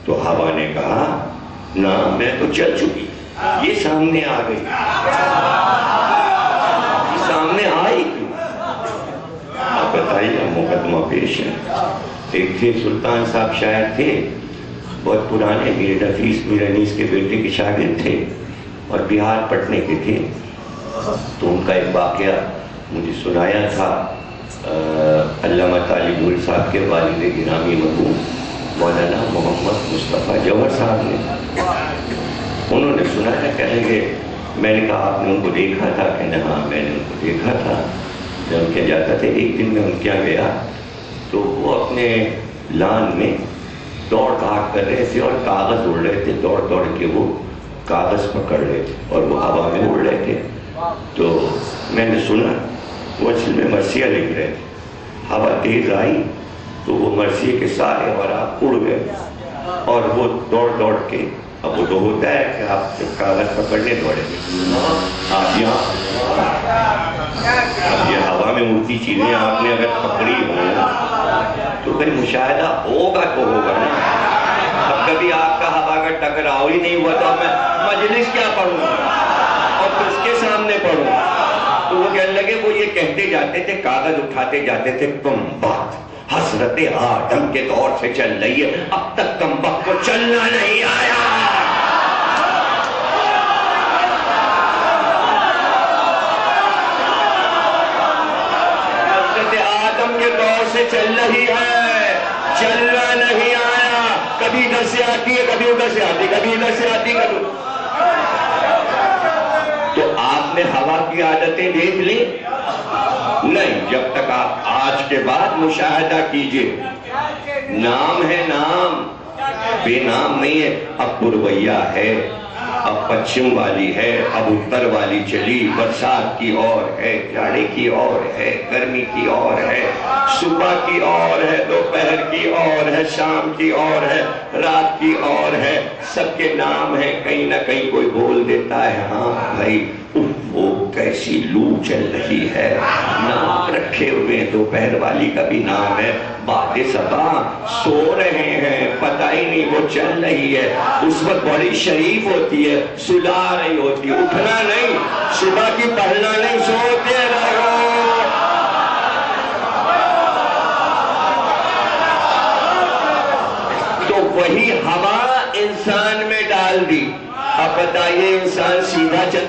تو ہوا نے کہا نہ میں تو چل چکی, یہ سامنے آ گئی. سامنے آئی کیوں؟ آپ بتائیے. مقدمہ پیش ہے. ایک تھے سلطان صاحب شاعر تھے, بہت پرانے, میر نفیس میر انیس کے بیٹے کے شاگرد تھے اور بہار پٹنے کے تھے. تو ان کا ایک واقعہ مجھے سنایا تھا علامہ طالب نور صاحب کے والد گرامی مرحوم مولانا محمد مصطفیٰ جوہر صاحب نے. انہوں نے سنایا, کہنے لگے میں نے کہا آپ نے ان کو دیکھا تھا؟ کہنے ہاں میں نے ان کو دیکھا تھا. جب ان کے جاتا تھے, ایک دن میں ان کے یہاں گیا تو وہ اپنے لان میں دوڑ بھاگ کر رہے تھے اور کاغذ اڑ رہے تھے. دوڑ دوڑ کے وہ کاغذ پکڑ رہے تھے اور وہ ہوا میں اڑ رہے تھے. تو میں نے سنا وہ اصل میں مرثیہ لکھ رہے تھے. ہوا تیز آئی تو وہ مرثیے کے سارے ورق اڑ گئے اور وہ دوڑ دوڑ کے, اب وہ تو ہوتا ہے کہ آپ جب کاغذ پکڑنے دوڑے آپ یہاں, اب یہ ہوا میں اڑتی چیزیں آپ نے اگر پکڑی ہوں تو پھر مشاہدہ ہوگا تو ہوگا نا. اب کبھی آپ کا ہوا کا ٹکراؤ ہی نہیں ہوا تو میں مجلس کیا پڑھوں اور کس کے سامنے پڑھوں؟ تو وہ کہنے لگے, وہ یہ کہتے جاتے تھے, کاغذ اٹھاتے جاتے تھے, کم بخت حضرت آدم کے دور سے چل رہی ہے, اب تک کم بخت کو چلنا نہیں آیا. حضرت آدم کے دور سے چل رہی ہے, چلنا نہیں آیا. کبھی ادھر سے آتی ہے, کبھی ادھر سے آتی, کبھی ادھر سے آتی, کبھی. تو آپ نے ہوا کی عادتیں دیکھ لی نہیں. جب تک آپ آج کے بعد مشاہدہ کیجئے, نام ہے نام, بے نام نہیں ہے. اب پرویا ہے, اب پچھم والی ہے, اب اتر والی چلی, برسات کی اور ہے, جاڑے کی اور ہے, گرمی کی اور ہے, صبح کی اور ہے, دوپہر کی اور ہے, شام کی اور ہے, رات کی اور ہے. سب کے نام ہیں. کہیں نہ کہیں کوئی بول دیتا ہے ہاں بھائی وہ کیسی لو چل رہی ہے, نام رکھے ہوئے. دوپہر والی کا بھی نام ہے. باد صبا سو رہے ہیں, پتہ ہی نہیں وہ چل رہی ہے. اس وقت بڑی شریف ہوتی ہے, سلا رہی ہوتی ہے, اٹھنا نہیں, صبح کی پڑھنا نہیں, سوتے رہو. تو وہی ہوا انسان میں ڈال دی. اب بتائیے انسان سیدھا چل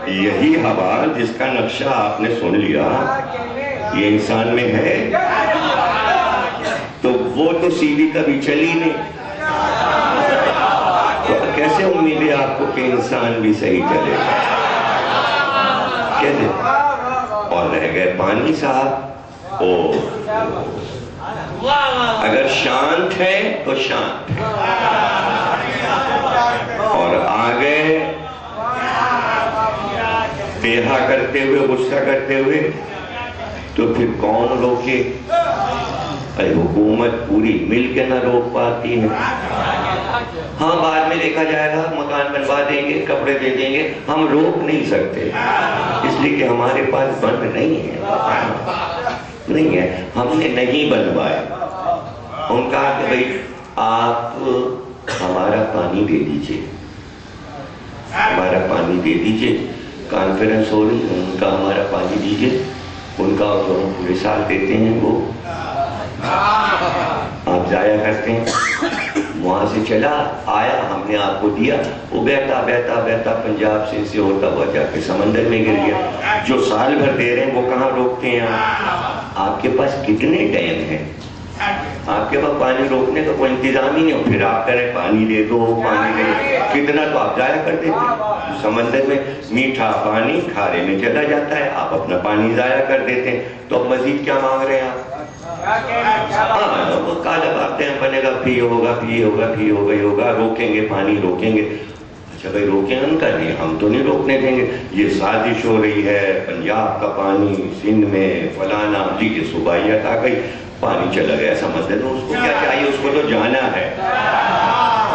یہی ہوا جس کا نقشہ آپ نے سن لیا یہ انسان میں ہے تو وہ تو سیدھی کبھی چلی نہیں. تو کیسے امید ہے آپ کو کہ انسان بھی صحیح چلے گا؟ کہتے اور رہ گئے پانی صاحب. اگر شانت ہے تو شانت ہے اور آگے بیہا کرتے ہوئے غصہ کرتے ہوئے تو پھر کون روکے؟ حکومت پوری مل کے نہ روک پاتی ہے. ہاں بعد میں دیکھا جائے گا, مکان بنوا دیں گے, کپڑے دے دیں گے, ہم روک نہیں سکتے اس لیے کہ ہمارے پاس بند نہیں ہے, ہم نے نہیں بنوائے. ان کا کہ بھئی آپ ہمارا پانی دے دیجئے, ہمارا پانی دے دیجئے. کانفرنس ہو رہی, ان کا ہمارا پانی دیجئے, ان کا پورے سال دیتے ہیں, وہ آپ ضائع کرتے ہیں. وہاں سے چلا آیا, ہم نے آپ کو دیا, وہ بہتا بہتا بہتا پنجاب سے ہوتا ہوا جا کے سمندر میں گر گیا. جو سال بھر دے رہے ہیں وہ کہاں روکتے ہیں؟ آپ کے پاس کتنے ڈیم ہیں؟ آپ کے پاس پانی روکنے کا کوئی انتظام ہی نہیں ہو، پھر آپ کہہ رہے پانی دے دو، پانی دے دو، کتنا تو آپ ضائع کر دیتے۔ سمندر میں میٹھا پانی کھارے میں چلا جاتا ہے، آپ اپنا پانی ضائع کر دیتے ہیں، تو اب مزید کیا مانگ رہے ہیں آپ؟ ہاں وہ کالا باتیں ہیں، بنے گا پھی ہوگا پھی ہوگا پھی ہوگا ہی ہوگا، روکیں گے پانی روکیں گے۔ اچھا بھائی روکیں ہم کا نہیں، ہم تو نہیں روکنے دیں گے، یہ سازش ہو رہی ہے، پنجاب کا پانی سندھ میں فلانا، جی کی صوبائیت آ گئی، پانی چلا گیا سمندر میں، اس کو کیا چاہیے، اس کو تو جانا ہے،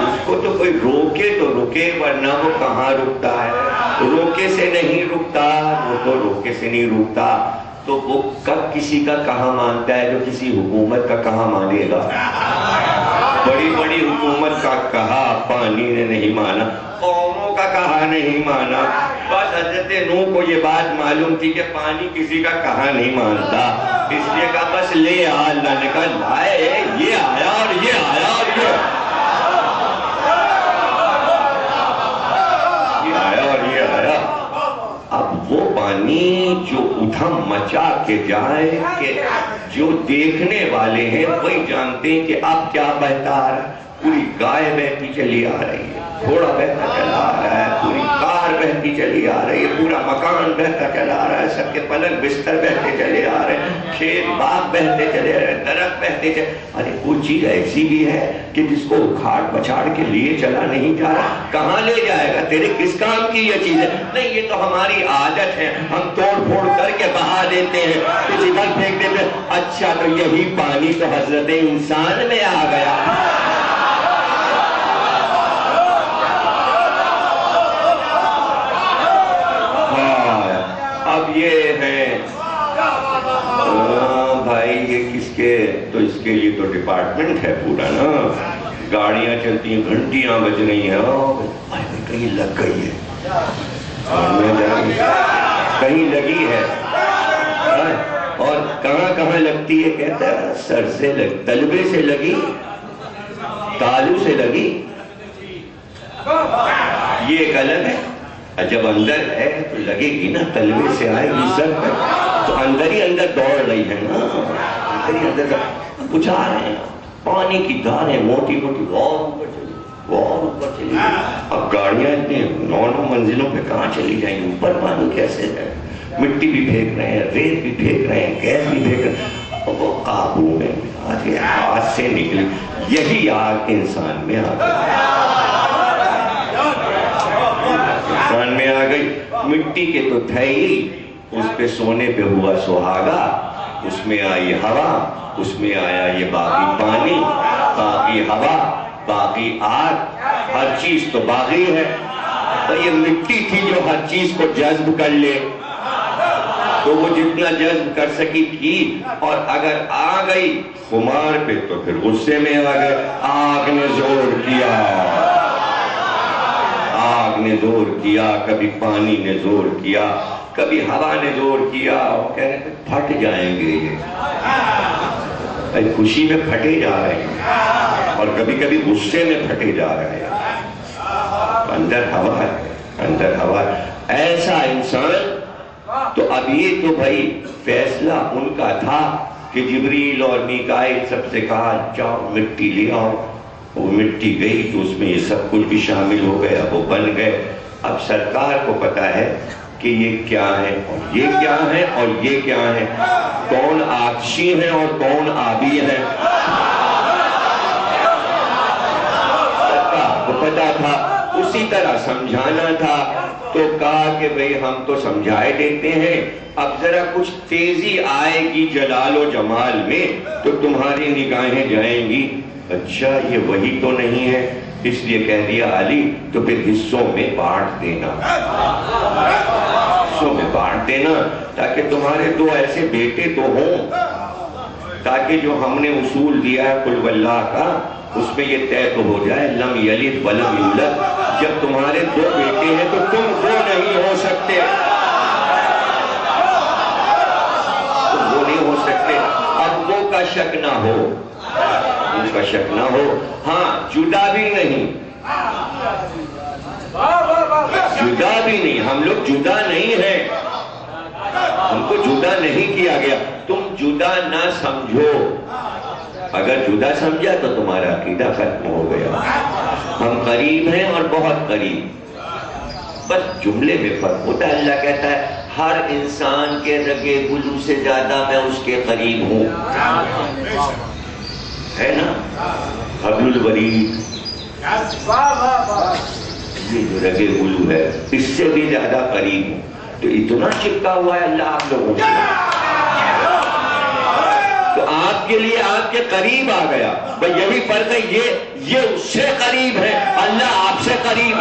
اس کو تو کوئی روکے تو رکے، ورنہ وہ کہاں رکتا ہے، روکے سے نہیں رکتا، وہ تو روکے سے نہیں رکتا، تو وہ کب کسی کا کہاں مانتا ہے، جو کسی حکومت کا کہاں مانے گا؟ بڑی بڑی حکومت کا کہا پانی نے نہیں مانا، قوموں کا کہا نہیں مانا، بس حضرت نوح کو یہ بات معلوم تھی کہ پانی کسی کا کہا نہیں مانتا، اس لیے کہا بس لے آ، اللہ نے کہا لائے، یہ آیا اور یہ آیا اور یہ آیا اور یہ آیا۔ اب وہ پانی جو ادھم مچا کے جائے کہ جو دیکھنے والے ہیں وہی جانتے ہیں کہ اب کیا بہتا آ رہا ہے، پوری گائے بہتی چلی آ رہی ہے، گھوڑا بہتا چلا آ رہا ہے، پوری کار بہتی چلی آ رہی ہے، پورا مکان بہتا چلا آ رہا ہے، سب کے پلنگ بستر بہتے چلے آ رہے ہیں، کھیت باغ بہتے چلے آ رہے ہیں، درخت بہتے چلے، ارے کوئی چیز ایسی بھی ہے کہ جس کو اکھاڑ پچھاڑ کے لیے چلا نہیں جا رہا، کہاں لے جائے گا، تیرے کس کام کی یہ چیز ہے؟ نہیں یہ تو ہماری عادت ہے، ہم توڑ پھوڑ کر کے بہا دیتے ہیں، کچھ ادھر پھینک دیتے ہیں، اچھا تو یہی پانی تو حضرت انسان میں آ گیا۔ اب یہ ہے بھائی یہ کس کے، تو اس کے لیے تو ڈپارٹمنٹ ہے پورا نا، گاڑیاں چلتی ہیں، گھنٹیاں بج رہی ہیں، کہیں لگ گئی ہے، کہیں لگی ہے، اور کہاں کہاں لگتی ہے، کہتا ہے سر سے لگی، تلوے سے لگی، تالو سے لگی، یہ ایک الگ ہے، جب اندر ہے تو لگے گی نا، تلوے سے آئے گی سر تک، تو اندر ہی اندر دوڑ رہی ہے نا، اندر ہی اندر بجھا رہے ہیں، پانی کی دھاریں موٹی موٹی اور اوپر چلی گئی، اب گاڑیاں اتنی 9 منزلوں پہ کہاں چلی جائیں گی، اوپر پانی کیسے جائے، مٹی بھی پھینک رہے ہیں، ریت بھی پھینک رہے ہیں، گیس بھی پھینک رہے ہیں، اب وہ قابو میں آگے ہاتھ سے نکلی، یہی آگ انسان میں آ گئی، انسان میں آ گئی، مٹی کے تو تھے ہی، اس پہ سونے پہ ہوا سہاگا، اس میں آئی ہوا، اس میں آیا یہ باقی پانی، باقی ہوا، باقی آگ، ہر چیز تو باقی ہے، تو یہ مٹی تھی جو ہر چیز کو جذب کر لے، تو وہ جتنا جذب کر سکی کی، اور اگر آ گئی خمار پہ تو پھر غصے میں آ گئے، آگ نے زور کیا، آگ نے زور کیا، کبھی پانی نے زور کیا، کبھی ہوا نے زور کیا، اور کہہ رہے ہیں پھٹ جائیں گے یہ، خوشی میں پھٹے جا رہے ہیں، اور کبھی کبھی غصے میں پھٹے جا رہے ہیں، اندر ہوا ہے، اندر ہوا ہے، ایسا انسان، تو اب یہ تو بھائی فیصلہ ان کا تھا کہ جبریل اور میکائیل سب سے کہا جاؤ مٹی لے آؤ، وہ مٹی گئی تو اس میں یہ سب کچھ بھی شامل ہو گیا، وہ بن گئے، اب سرکار کو پتا ہے کہ یہ کیا ہے اور یہ کیا ہے اور یہ کیا ہے، کون آتشی ہے اور کون آبی ہے، سرکار کو پتا تھا، اسی طرح سمجھانا تھا، تو کہا کہ بھئی ہم تو سمجھائے دیتے ہیں، اب ذرا کچھ تیزی آئے گی جلال و جمال میں تو تمہاری نگاہیں جائیں گی، اچھا یہ وہی تو نہیں ہے، اس لیے کہہ دیا علی تو پھر حصوں میں بانٹ دینا، حصوں میں بانٹ دینا، تاکہ تمہارے 2 ایسے بیٹے تو ہوں، تاکہ جو ہم نے اصول دیا ہے قل واللہ کا، اس میں یہ طے تو ہو جائے لم یلد ولم یولد، جب تمہارے 2 بیٹے ہیں تو تم 2 نہیں ہو سکتے، تم 2 نہیں ہو سکتے، اب وہ کا شک نہ ہو، ان کا شک نہ ہو، ہاں جدا بھی نہیں، جدا بھی نہیں، ہم لوگ جدا نہیں ہیں، ہم کو جدا نہیں کیا گیا، تم جدا نہ سمجھو، اگر جدا سمجھا تو تمہارا عقیدہ ختم ہو گیا. ہم قریب ہیں اور بہت قریب، بس جملے میں فرق ہوتا ہے. اللہ کہتا ہے ہر انسان کے رگے گلو سے زیادہ میں اس کے قریب ہوں، ہے نا؟ حبل الورید، یہ جو رگے گلو ہے اس سے بھی زیادہ قریب ہوں. تو اتنا چپکا ہوا ہے اللہ آپ لوگوں سے، تو آپ کے لیے آپ کے قریب آ گیا. بھئی یہی فرق ہے، یہ اس سے قریب ہے، اللہ آپ سے قریب.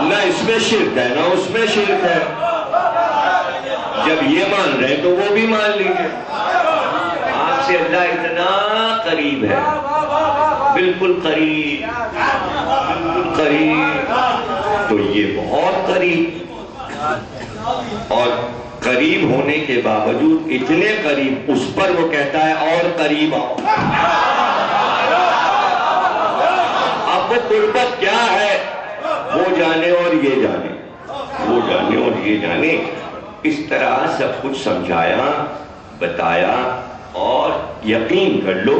نہ اس میں شرک ہے نہ اس میں شرک ہے. جب یہ مان رہے تو وہ بھی مان لیجیے. آپ سے اللہ اتنا قریب ہے، بالکل قریب، بالکل قریب. تو یہ بہت قریب، اور قریب ہونے کے باوجود اتنے قریب اس پر وہ کہتا ہے اور قریب آؤ. اب وہ قربت کیا ہے وہ جانے اور یہ جانے، وہ جانے اور یہ جانے. اس طرح سب کچھ سمجھایا، بتایا، اور یقین کر لو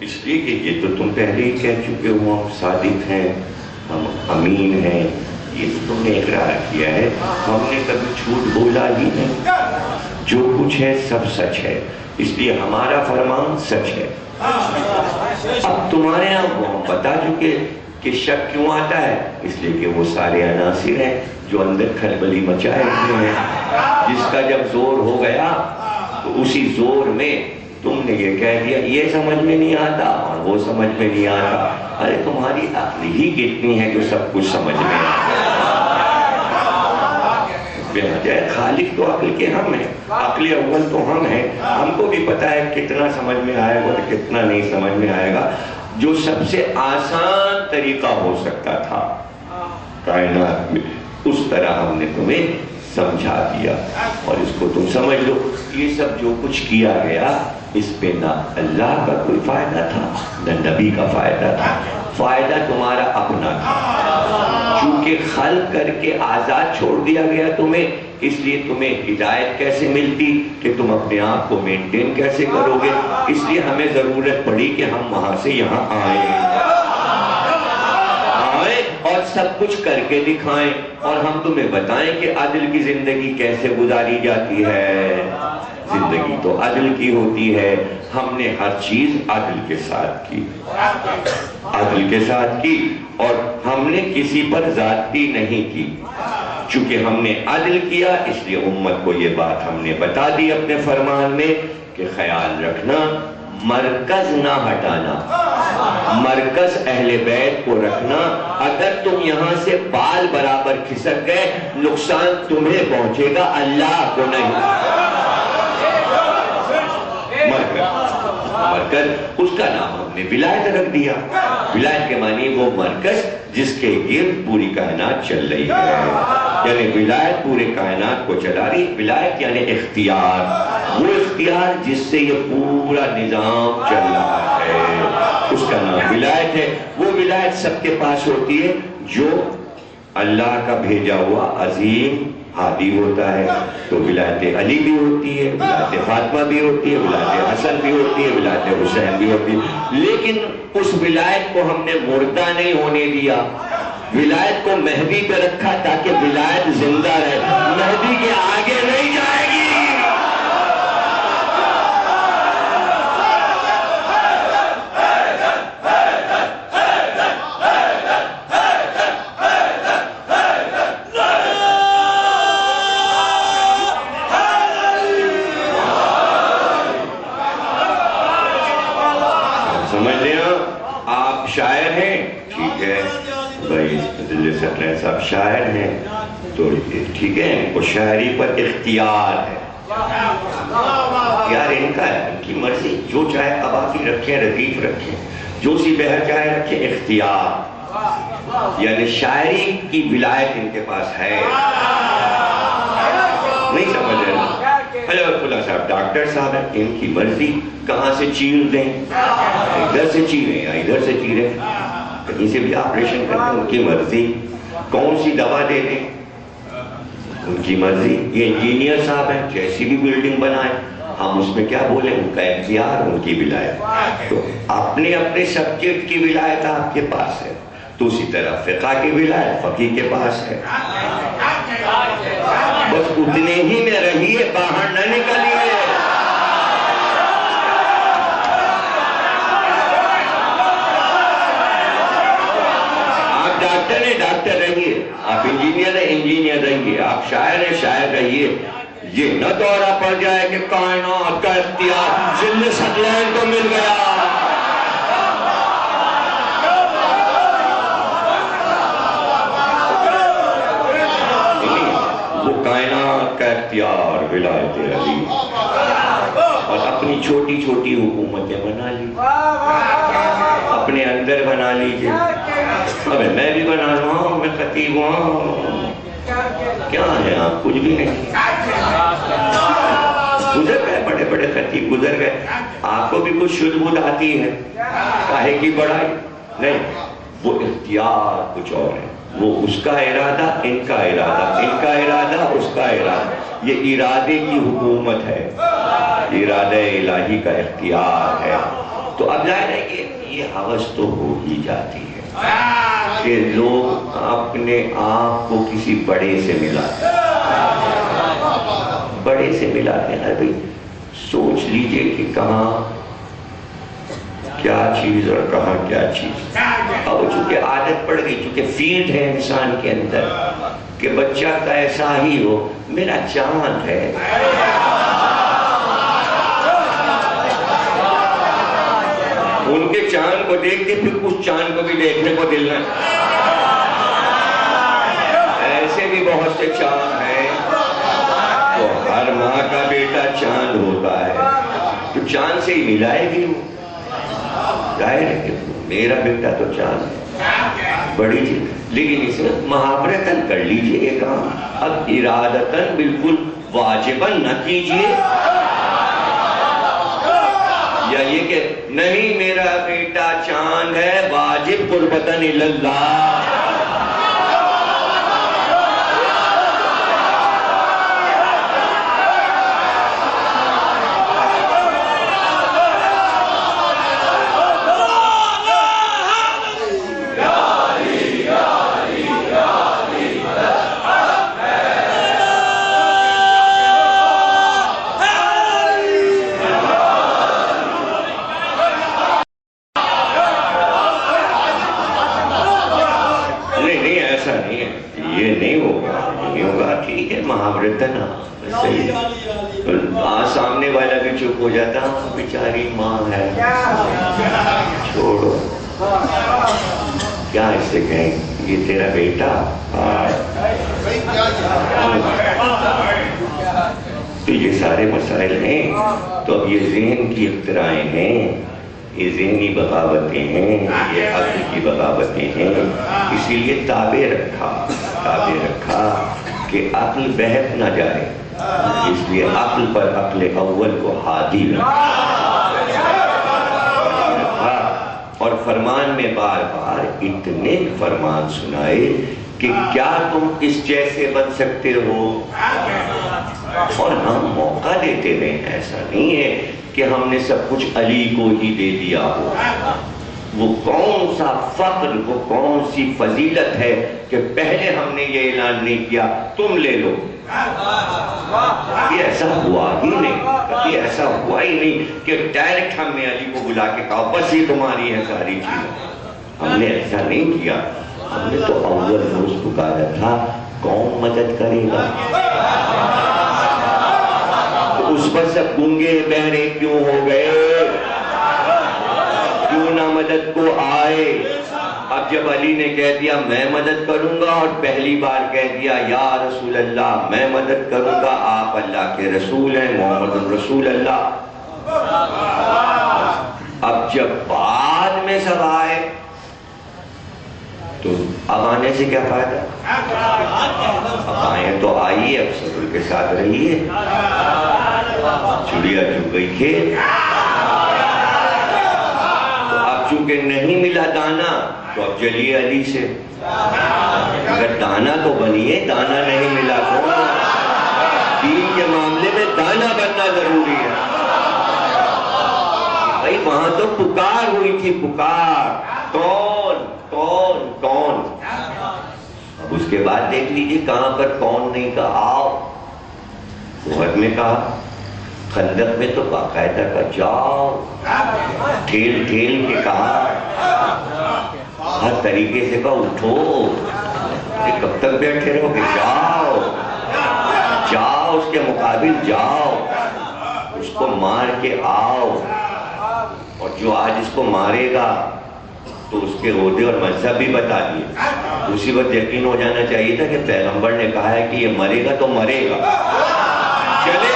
اس لیے کہ یہ تو تم پہلے ہی کہہ چکے ہو، ہم صادق ہیں، ہم امین ہیں، یہ تو تم نے اقرار کیا ہے. ہم نے کبھی جھوٹ بولا ہی نہیں، جو کچھ ہے سب سچ ہے، اس لیے ہمارا فرمان سچ ہے. اب تمہارے یہاں وہ ہم بتا چکے کہ شک کیوں آتا ہے، اس لیے کہ وہ سارے عناصر ہیں جو اندر کھلبلی مچائے ہوئے ہیں. جس کا جب زور ہو گیا تو اسی زور میں تم نے یہ کہہ دیا یہ سمجھ میں نہیں آتا اور وہ سمجھ میں نہیں آتا. ارے تمہاری عقل ہی کتنی ہے جو سب کچھ سمجھ میں آتا. بجائے خالق تو عقل کے ہم ہیں، عقل اول تو ہم ہیں. ہم کو بھی پتا ہے کتنا سمجھ میں آئے گا اور کتنا نہیں سمجھ میں آئے گا. جو سب سے آسان طریقہ ہو سکتا تھا کائنات میں، اس طرح ہم نے تمہیں سمجھا دیا، اور اس کو تم سمجھ لو. یہ سب جو کچھ کیا گیا اس پہ نہ اللہ کا کوئی فائدہ تھا نہ نبی کا فائدہ تھا. فائدہ تمہارا اپنا تھا. چونکہ خلق کر کے آزاد چھوڑ دیا گیا تمہیں، اس لیے تمہیں ہدایت کیسے ملتی کہ تم اپنے آپ کو مینٹین کیسے کرو گے. اس لیے ہمیں ضرورت پڑی کہ ہم وہاں سے یہاں آئیں اور سب کچھ کر کے دکھائیں، اور ہم تمہیں بتائیں کہ عدل کی زندگی کیسے گزاری جاتی ہے. زندگی تو عدل کی ہوتی ہے. ہم نے ہر چیز عدل کے ساتھ کی، عدل کے ساتھ کی، اور ہم نے کسی پر زیادتی نہیں کی. چونکہ ہم نے عدل کیا اس لیے امت کو یہ بات ہم نے بتا دی اپنے فرمان میں کہ خیال رکھنا، مرکز نہ ہٹانا، مرکز اہل بیت کو رکھنا. اگر تم یہاں سے بال برابر کھسک گئے نقصان تمہیں پہنچے گا، اللہ کو نہیں. مرکز اس کا نام ہم نے ولایت رکھ دیا. ولایت کے معنی وہ مرکز جس کے گرد پوری کائنات چل رہی ہے، یعنی ولایت پورے کائنات کو چلا رہی. ولایت یعنی اختیار، وہ اختیار جس سے یہ پورا نظام چل رہا ہے اس کا نام ولایت ہے. وہ ولایت سب کے پاس ہوتی ہے جو اللہ کا بھیجا ہوا عظیم ہادی ہوتا ہے. تو ولایت علی بھی ہوتی ہے، ولایت فاطمہ بھی ہوتی ہے، ولایت حسن بھی ہوتی ہے، ولایت حسین بھی ہوتی ہے. لیکن اس ولایت کو ہم نے مردہ نہیں ہونے دیا. ولایت کو مہدی پہ رکھا تاکہ ولایت زندہ رہے، مہدی کے آگے نہیں جائے گی. شاعر ہیں ٹھیک ہے بھائی، دل سکرین صاحب شاعر ہیں تو ٹھیک ہے، ان کو شاعری پر اختیار ہے. اختیار ان کا ہے، ان کی مرضی، جو چاہے قبافی رکھیں، ردیف رکھیں، جو سی بہر چاہے رکھیں. اختیار یعنی شاعری کی ولایت ان کے پاس ہے. نہیں سمجھ رہے نا؟ اللہ صاحب ڈاکٹر صاحب ہیں، ان کی مرضی کہاں سے چیر دیں، ادھر سے چیریں یا ادھر سے چیریں، کہیں سے بھی آپریشن کریں، ان کی مرضی. کون سی دوا دے دیں ان کی مرضی. یہ انجینئر صاحب ہیں, جیسی بھی بلڈنگ بنائیں, ہم اس میں کیا بولیں, ان کا اختیار, ان کی ولایت. تو اپنے اپنے سبجیکٹ کی ولایت آپ کے پاس ہے, تو اسی طرح فقہ کی ولایت فقیہ کے پاس ہے. بس اتنے ہی میں رہیے, باہر نہ نکلیے. آپ ڈاکٹر ہیں, ڈاکٹر رہیے. آپ انجینئر ہیں, انجینئر رہیے. آپ شاعر ہیں, شاعر رہیے. یہ نہ دورہ پڑ جائے کہ کائنات کا اختیار ذل ثقلین کو مل گیا. وہ کائنات کا اختیار ولایت علی, اور اپنی چھوٹی چھوٹی حکومتیں بنا لی, اپنے اندر بنا لیجئے. اب میں بھی بنا رہا ہوں, میں خطیب ہوں. کیا ہے آپ, کچھ بھی نہیں. گزر گئے بڑے بڑے خطیب, گزر گئے. آپ کو بھی کچھ شدھ بدھ آتی ہے, کاہے کی بڑائی نہیں. وہ اختیار کچھ اور ہے. وہ اس کا ارادہ, ان کا ارادہ, ان کا ارادہ, اس کا ارادہ. یہ ارادے کی حکومت ہے, ارادہ الہی کا اختیار ہے. تو اب ظاہر ہے کہ یہ حوث تو ہو ہی جاتی ہے کہ لوگ اپنے آپ کو کسی بڑے سے ملاتے ہیں, بڑے سے ملاتے ہیں. ابھی سوچ لیجئے کہ کہاں کیا چیز اور کہاں کیا چیز. اب چونکہ عادت پڑ گئی, چونکہ فیلڈ ہے انسان کے اندر کہ بچہ کا ایسا ہی ہو, میرا چاند ہے. ان کے چاند کو دیکھ کے پھر اس چاند کو بھی دیکھنے کو دل نہ. ایسے بھی بہت سے چاند ہیں, تو ہر ماں کا بیٹا چاند ہوتا ہے, تو چاند سے ہی ملائے گی. وہ ظاہر ہے کہ میرا بیٹا تو چاند ہے, بڑی چیز. لیکن اس میں محاورتاً کر لیجئے یہ کام. اب ارادتاً بالکل واجباً نہ کیجئے, یا یہ کہ نہیں میرا بیٹا چاند ہے, واجب قربتاً اللہ. سامنے والا بھی چپ ہو جاتا, بیچاری ماں ہے, چھوڑو, کیا اس سے کہیں یہ تیرا بیٹا. تو یہ سارے مسائل ہیں. تو اب یہ ذہن کی اختراعیں ہیں, یہ ذہنی بغاوتیں ہیں, یہ عقل کی بغاوتیں ہیں. اسی لیے تابع رکھا کہ عقل بہک نہ جائے, اس لیے عقل پر عقل اول کو ہادی رکھا. اور فرمان میں بار بار اتنے فرمان سنائے کہ کیا تم اس جیسے بن سکتے ہو, اور ہم موقع دیتے رہے. ایسا نہیں ہے کہ ہم نے سب کچھ علی کو ہی دے دیا ہو. وہ کون سا فقر, وہ کون سی فضیلت ہے کہ پہلے ہم نے یہ اعلان نہیں کیا تم لے لو. یہ ایسا ہوا ہی نہیں, یہ ایسا ہوا ہی نہیں کہ ڈائریکٹ ہم نے علی کو بلا کے کہا بس یہ تمہاری ہے ساری چیز. ہم نے ایسا نہیں کیا. ہم نے تو اول روز پکارا تھا کون مدد کرے گا. تو اس پر سب گونگے بہرے کیوں ہو گئے, کیوں نہ مدد کو آئے. اب جب علی نے کہہ دیا میں مدد کروں گا, اور پہلی بار کہہ دیا یا رسول اللہ میں مدد کروں گا, آپ اللہ کے رسول ہیں, محمد رسول اللہ. اب جب بعد میں سب آئے تو اب آنے سے کیا فائدہ. اب آئے تو آئیے, اب صبر کے ساتھ رہیے. چڑیا چگ گئی کھیت, چونکہ نہیں ملا دانا تو اب چلیے علی سے. اگر دانا تو بنیے، دانا نہیں ملا تو دین کے معاملے میں دانا بننا ضروری ہے بھائی۔ وہاں تو پکار ہوئی تھی، پکار، کون کون کون۔ اب اس کے بعد دیکھ لیجیے کہاں پر کون نہیں کہا، آؤ۔ احد میں کہا، خندق میں تو باقاعدہ کا جاؤ، ٹھیل ٹھیل کے کہا، ہر طریقے سے کہا اٹھو، کہ کب تک بیٹھے رہو گے، جاؤ جاؤ، اس کے مقابل جاؤ، اس کو مار کے آؤ۔ اور جو آج اس کو مارے گا تو اس کے عہدے اور منصب بھی بتا دیے۔ اسی وقت یقین ہو جانا چاہیے تھا کہ پیغمبر نے کہا ہے کہ یہ مرے گا تو مرے گا۔ چلے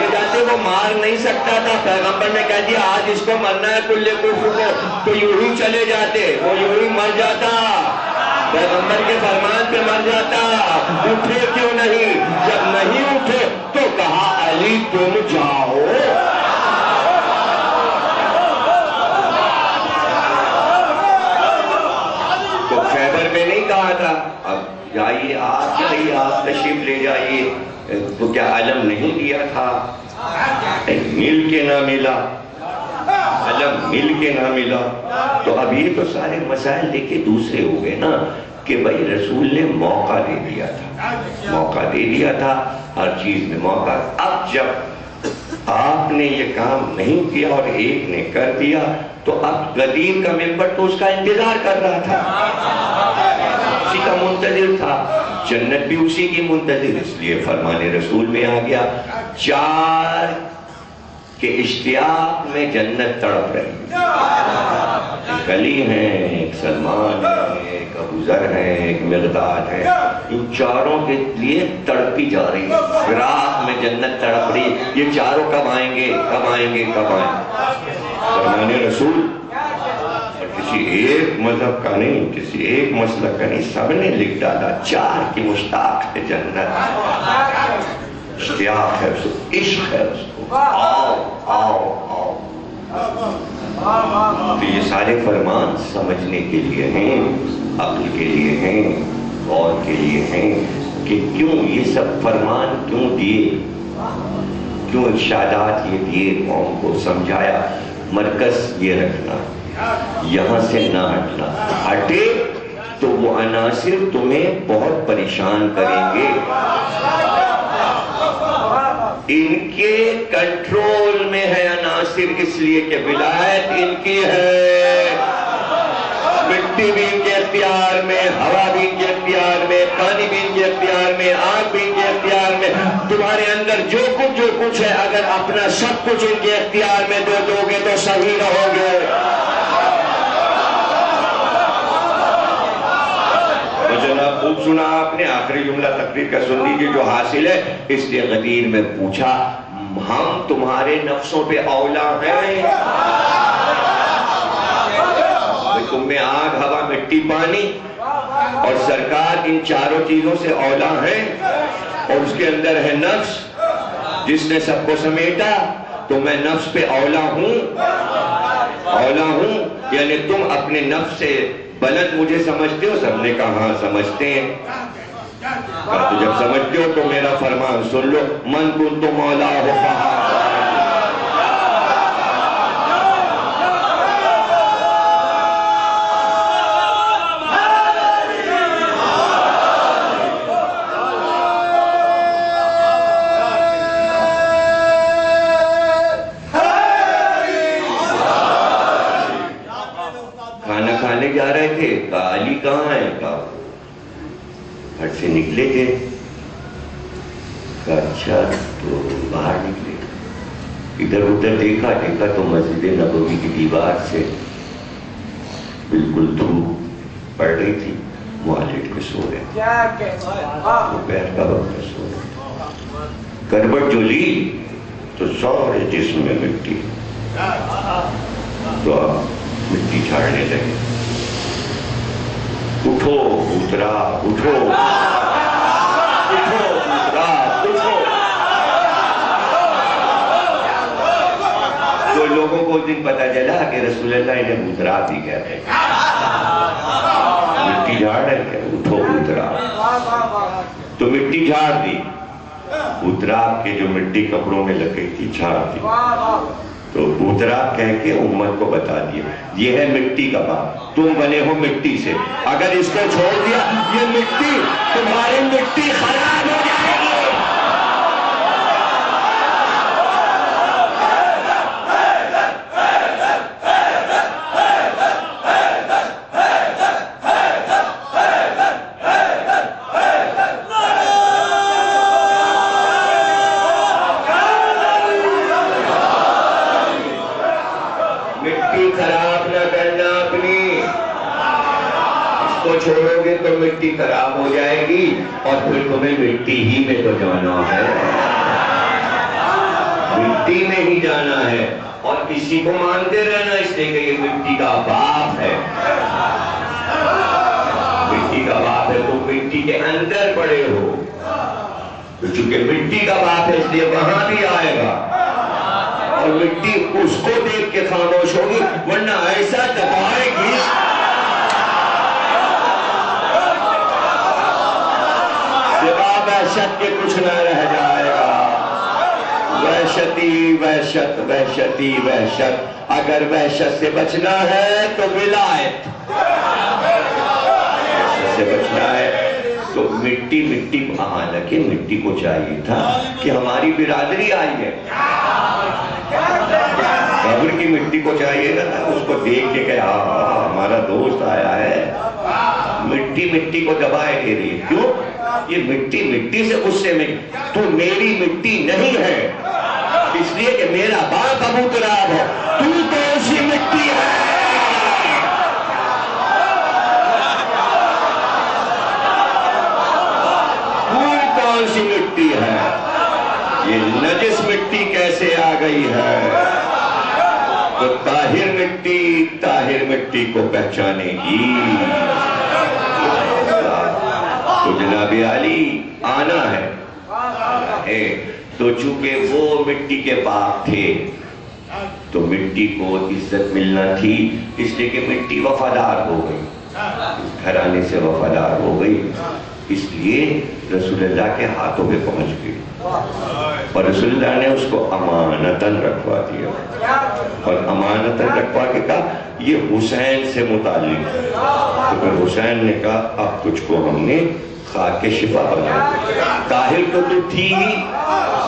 جاتے وہ مار نہیں سکتا تھا، پیغمبر نے کہہ دیا آج اس کو مرنا ہے کل کفر کو، تو یوں ہی چلے جاتے، وہ یوں ہی مر جاتا، پیغمبر کے فرمان پہ مر جاتا۔ اٹھے کیوں نہیں؟ جب نہیں اٹھے تو کہا علی تم جاؤ۔ تو خیبر میں نہیں کہا تھا اب جائیے آپ تشریف لے جائیے، تو کیا علم نہیں دیا تھا؟ مل کے نہ ملا، علم مل کے نہ ملا۔ تو اب یہ تو سارے مسائل دیکھے دوسرے ہو گئے نا، کہ بھائی رسول نے موقع دے دیا تھا ہر چیز میں موقع۔ اب جب آپ نے یہ کام نہیں کیا اور ایک نے کر دیا تو اب غدیر کا ممبر تو اس کا انتظار کر رہا تھا، اسی کا منتظر تھا، جنت بھی اسی کی منتظر، اس لیے فرمان رسول میں آ گیا، چار کے اشتیاق میں جنت تڑپ رہی ہے۔ ایک علی ہیں، ایک سلمان ہیں، ایک ابو ذر ہیں، ایک مقداد ہے، ان چاروں کے لیے تڑپی جا رہی ہے، فراق میں جنت تڑپ رہی ہے۔ یہ چاروں کب آئیں گے؟ فرمان رسول، اور کسی ایک مذہب کا نہیں، کسی ایک مسلک کا نہیں، سب نے لکھ ڈالا، چار کی مشتاق ہے جنت، اشتیاق ہے اس کو، عشق ہے اس کو، آؤ آؤ آؤ۔ تو یہ سارے فرمان سمجھنے کے لیے ہیں، عقل کے لیے ہیں، غور کے لیے ہیں، کہ کیوں یہ سب فرمان کیوں دیے، کیوں ارشادات یہ دیے، قوم کو سمجھایا۔ مرکز یہ رکھنا، یہاں سے نہ ہٹنا، ہٹے تو وہ عناصر تمہیں بہت پریشان کریں گے۔ ان کے کنٹرول میں ہے عناصر، اس لیے کہ ولایت ان کی ہے، مٹی بھی ان کے اختیار میں، ہوا بھی ان کے اختیار میں، پانی بھی ان کے اختیار میں، آگ بھی ان کے اختیار میں۔ تمہارے اندر جو کچھ ہے، اگر اپنا سب کچھ ان کے اختیار میں دو گے تو صحیح رہو گے۔ تو جناب خوب سنا آپ نے، آخری جملہ تقریر کا سن لیجیے جو حاصل ہے۔ اس لیے غدیر میں پوچھا، ہم تمہارے نفسوں پہ اولا ہیں؟ تم میں آگ، ہوا، مٹی، پانی، اور سرکار ان چاروں چیزوں سے اولا ہیں، اور اس کے اندر ہے نفس جس نے سب کو سمیٹا، تو میں نفس پہ اولا ہوں، یعنی تم اپنے نفس سے بلند مجھے سمجھتے ہو؟ سب نے کہا ہاں سمجھتے ہیں۔ تو جب سمجھتے ہو تو میرا فرمان سن لو، من کنت مولاہ فہذا۔ جا رہے تھے، کہا علی کہاں ہے؟ کہا گھر سے نکلے تھے۔ کہا اچھا، تو باہر نکلے، ادھر ادھر دیکھا تو مسجد نبوی کی دیوار سے بالکل دھوپ پڑ رہی تھی، معالج کے سو رہے، دوپہر کا وقت سو رہے، کروٹ جو لی تو سارے جسم میں مٹی، تو مٹی جھاڑنے لگے، اٹھو اترا، اٹھو اترا، اٹھو۔ تو لوگوں کو اس دن پتا چلا کہ رسول اللہ انہیں اترا بھی کہتے ہیں۔ مٹی جھاڑ رہے ہیں، اٹھو بوتراب۔ تو مٹی جھاڑ دی، بوتراب کے جو مٹی کپڑوں میں لگ گئی تھی جھاڑ دی۔ تو بوتراب کہہ کے امت کو بتا دیا یہ ہے مٹی کا باپ، تم بنے ہو مٹی سے، اگر اس کو چھوڑ دیا یہ مٹی تمہاری مٹی خراب ہو جائے گی۔ خراب نہ کرنا اپنی، اس کو چھوڑو گے تو مٹی خراب ہو جائے گی اور پھر تمہیں مٹی ہی میں تو جانا ہے، مٹی میں ہی جانا ہے اور کسی کو مانتے رہنا اس لیے کہ یہ مٹی کا باپ ہے، مٹی کا باپ ہے تو مٹی کے اندر پڑے ہو، چونکہ مٹی کا باپ ہے اس لیے وہاں بھی آئے گا اور مٹی اس کو دیکھ کے خاموش ہوگی، ورنہ ایسا دبائے گی سوا وحشت کے کچھ نہ رہ جائے گا۔ وحشتی وحشت، وحشتی وحشت، اگر وحشت سے بچنا ہے تو ولایت، وحشت سے بچنا ہے تو مٹی حالانکہ مٹی کو چاہیے تھا کہ ہماری برادری آئی ہے، قبر کی مٹی کو چاہیے گا نا اس کو دیکھ کے کہ ہمارا دوست آیا ہے، مٹی کو دبائے دے رہی ہے، کیوں؟ یہ مٹی سے غصے میں، تو میری مٹی نہیں ہے اس لیے کہ میرا باپ ابو تراب ہے، تو کون سی مٹی ہے؟ کون سی مٹی ہے؟ یہ نجس مٹی کیسے آ گئی ہے؟ تو طاہر مٹی کو پہچانے گی۔ تو جناب علی آنا ہے تو چونکہ وہ مٹی کے باپ تھے تو مٹی کو عزت ملنا تھی، اس لیے کہ مٹی وفادار ہو گئی، گھرانے سے وفادار ہو گئی، اس لیے رسول اللہ کے ہاتھوں پہ پہنچ گئی اور رسول اللہ نے اس کو امانتاً رکھوا دیا اور امانتاً رکھوا کے کہا یہ حسین سے متعلق ہے۔ تو پھر حسین نے کہا اب تجھ کو ہم نے خاک شفا بنا دیا، طاہر تو تھی ہی،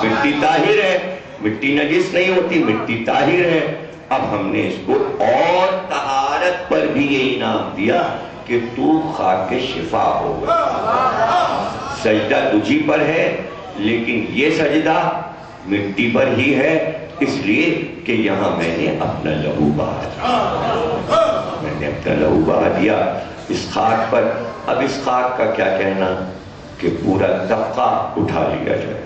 مٹی طاہر ہے، مٹی نجس نہیں ہوتی، مٹی طاہر ہے، اب ہم نے اس کو اور طہارت پر بھی یہ انعام دیا کہ تو خاک شفا ہوگا۔ سجدہ تجھی پر ہے لیکن یہ سجدہ مٹی پر ہی ہے، اس لیے کہ یہاں میں نے اپنا لہو بہا دیا اس خاک پر۔ اب اس خاک کا کیا کہنا کہ پورا طبقہ اٹھا لیا جائے،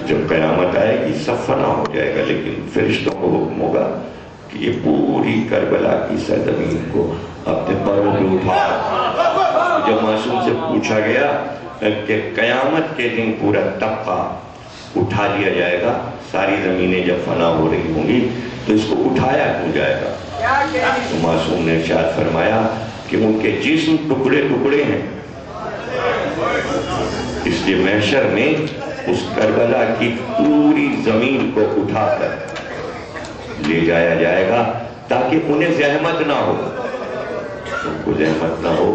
جب قیامت آئے گی سب فنا ہو جائے گا، لیکن فرشتوں کو حکم ہوگا کہ یہ پوری کربلا کی سرزمین کو اپنے پروں پہ اٹھا۔ جب معصوم سے پوچھا گیا کہ قیامت کے دن پورا طبقہ اٹھا لیا جائے گا، ساری زمینیں جب فنا ہو رہی ہوں گی تو اس کو اٹھایا کیوں جائے گا؟ تو معصوم نے ارشاد فرمایا کہ ان کے جسم ٹکڑے ٹکڑے ہیں، اس لیے محشر میں اس کربلا کی پوری زمین کو اٹھا کر لے جایا جائے گا تاکہ انہیں زحمت نہ ہو، ان کو زحمت نہ ہو۔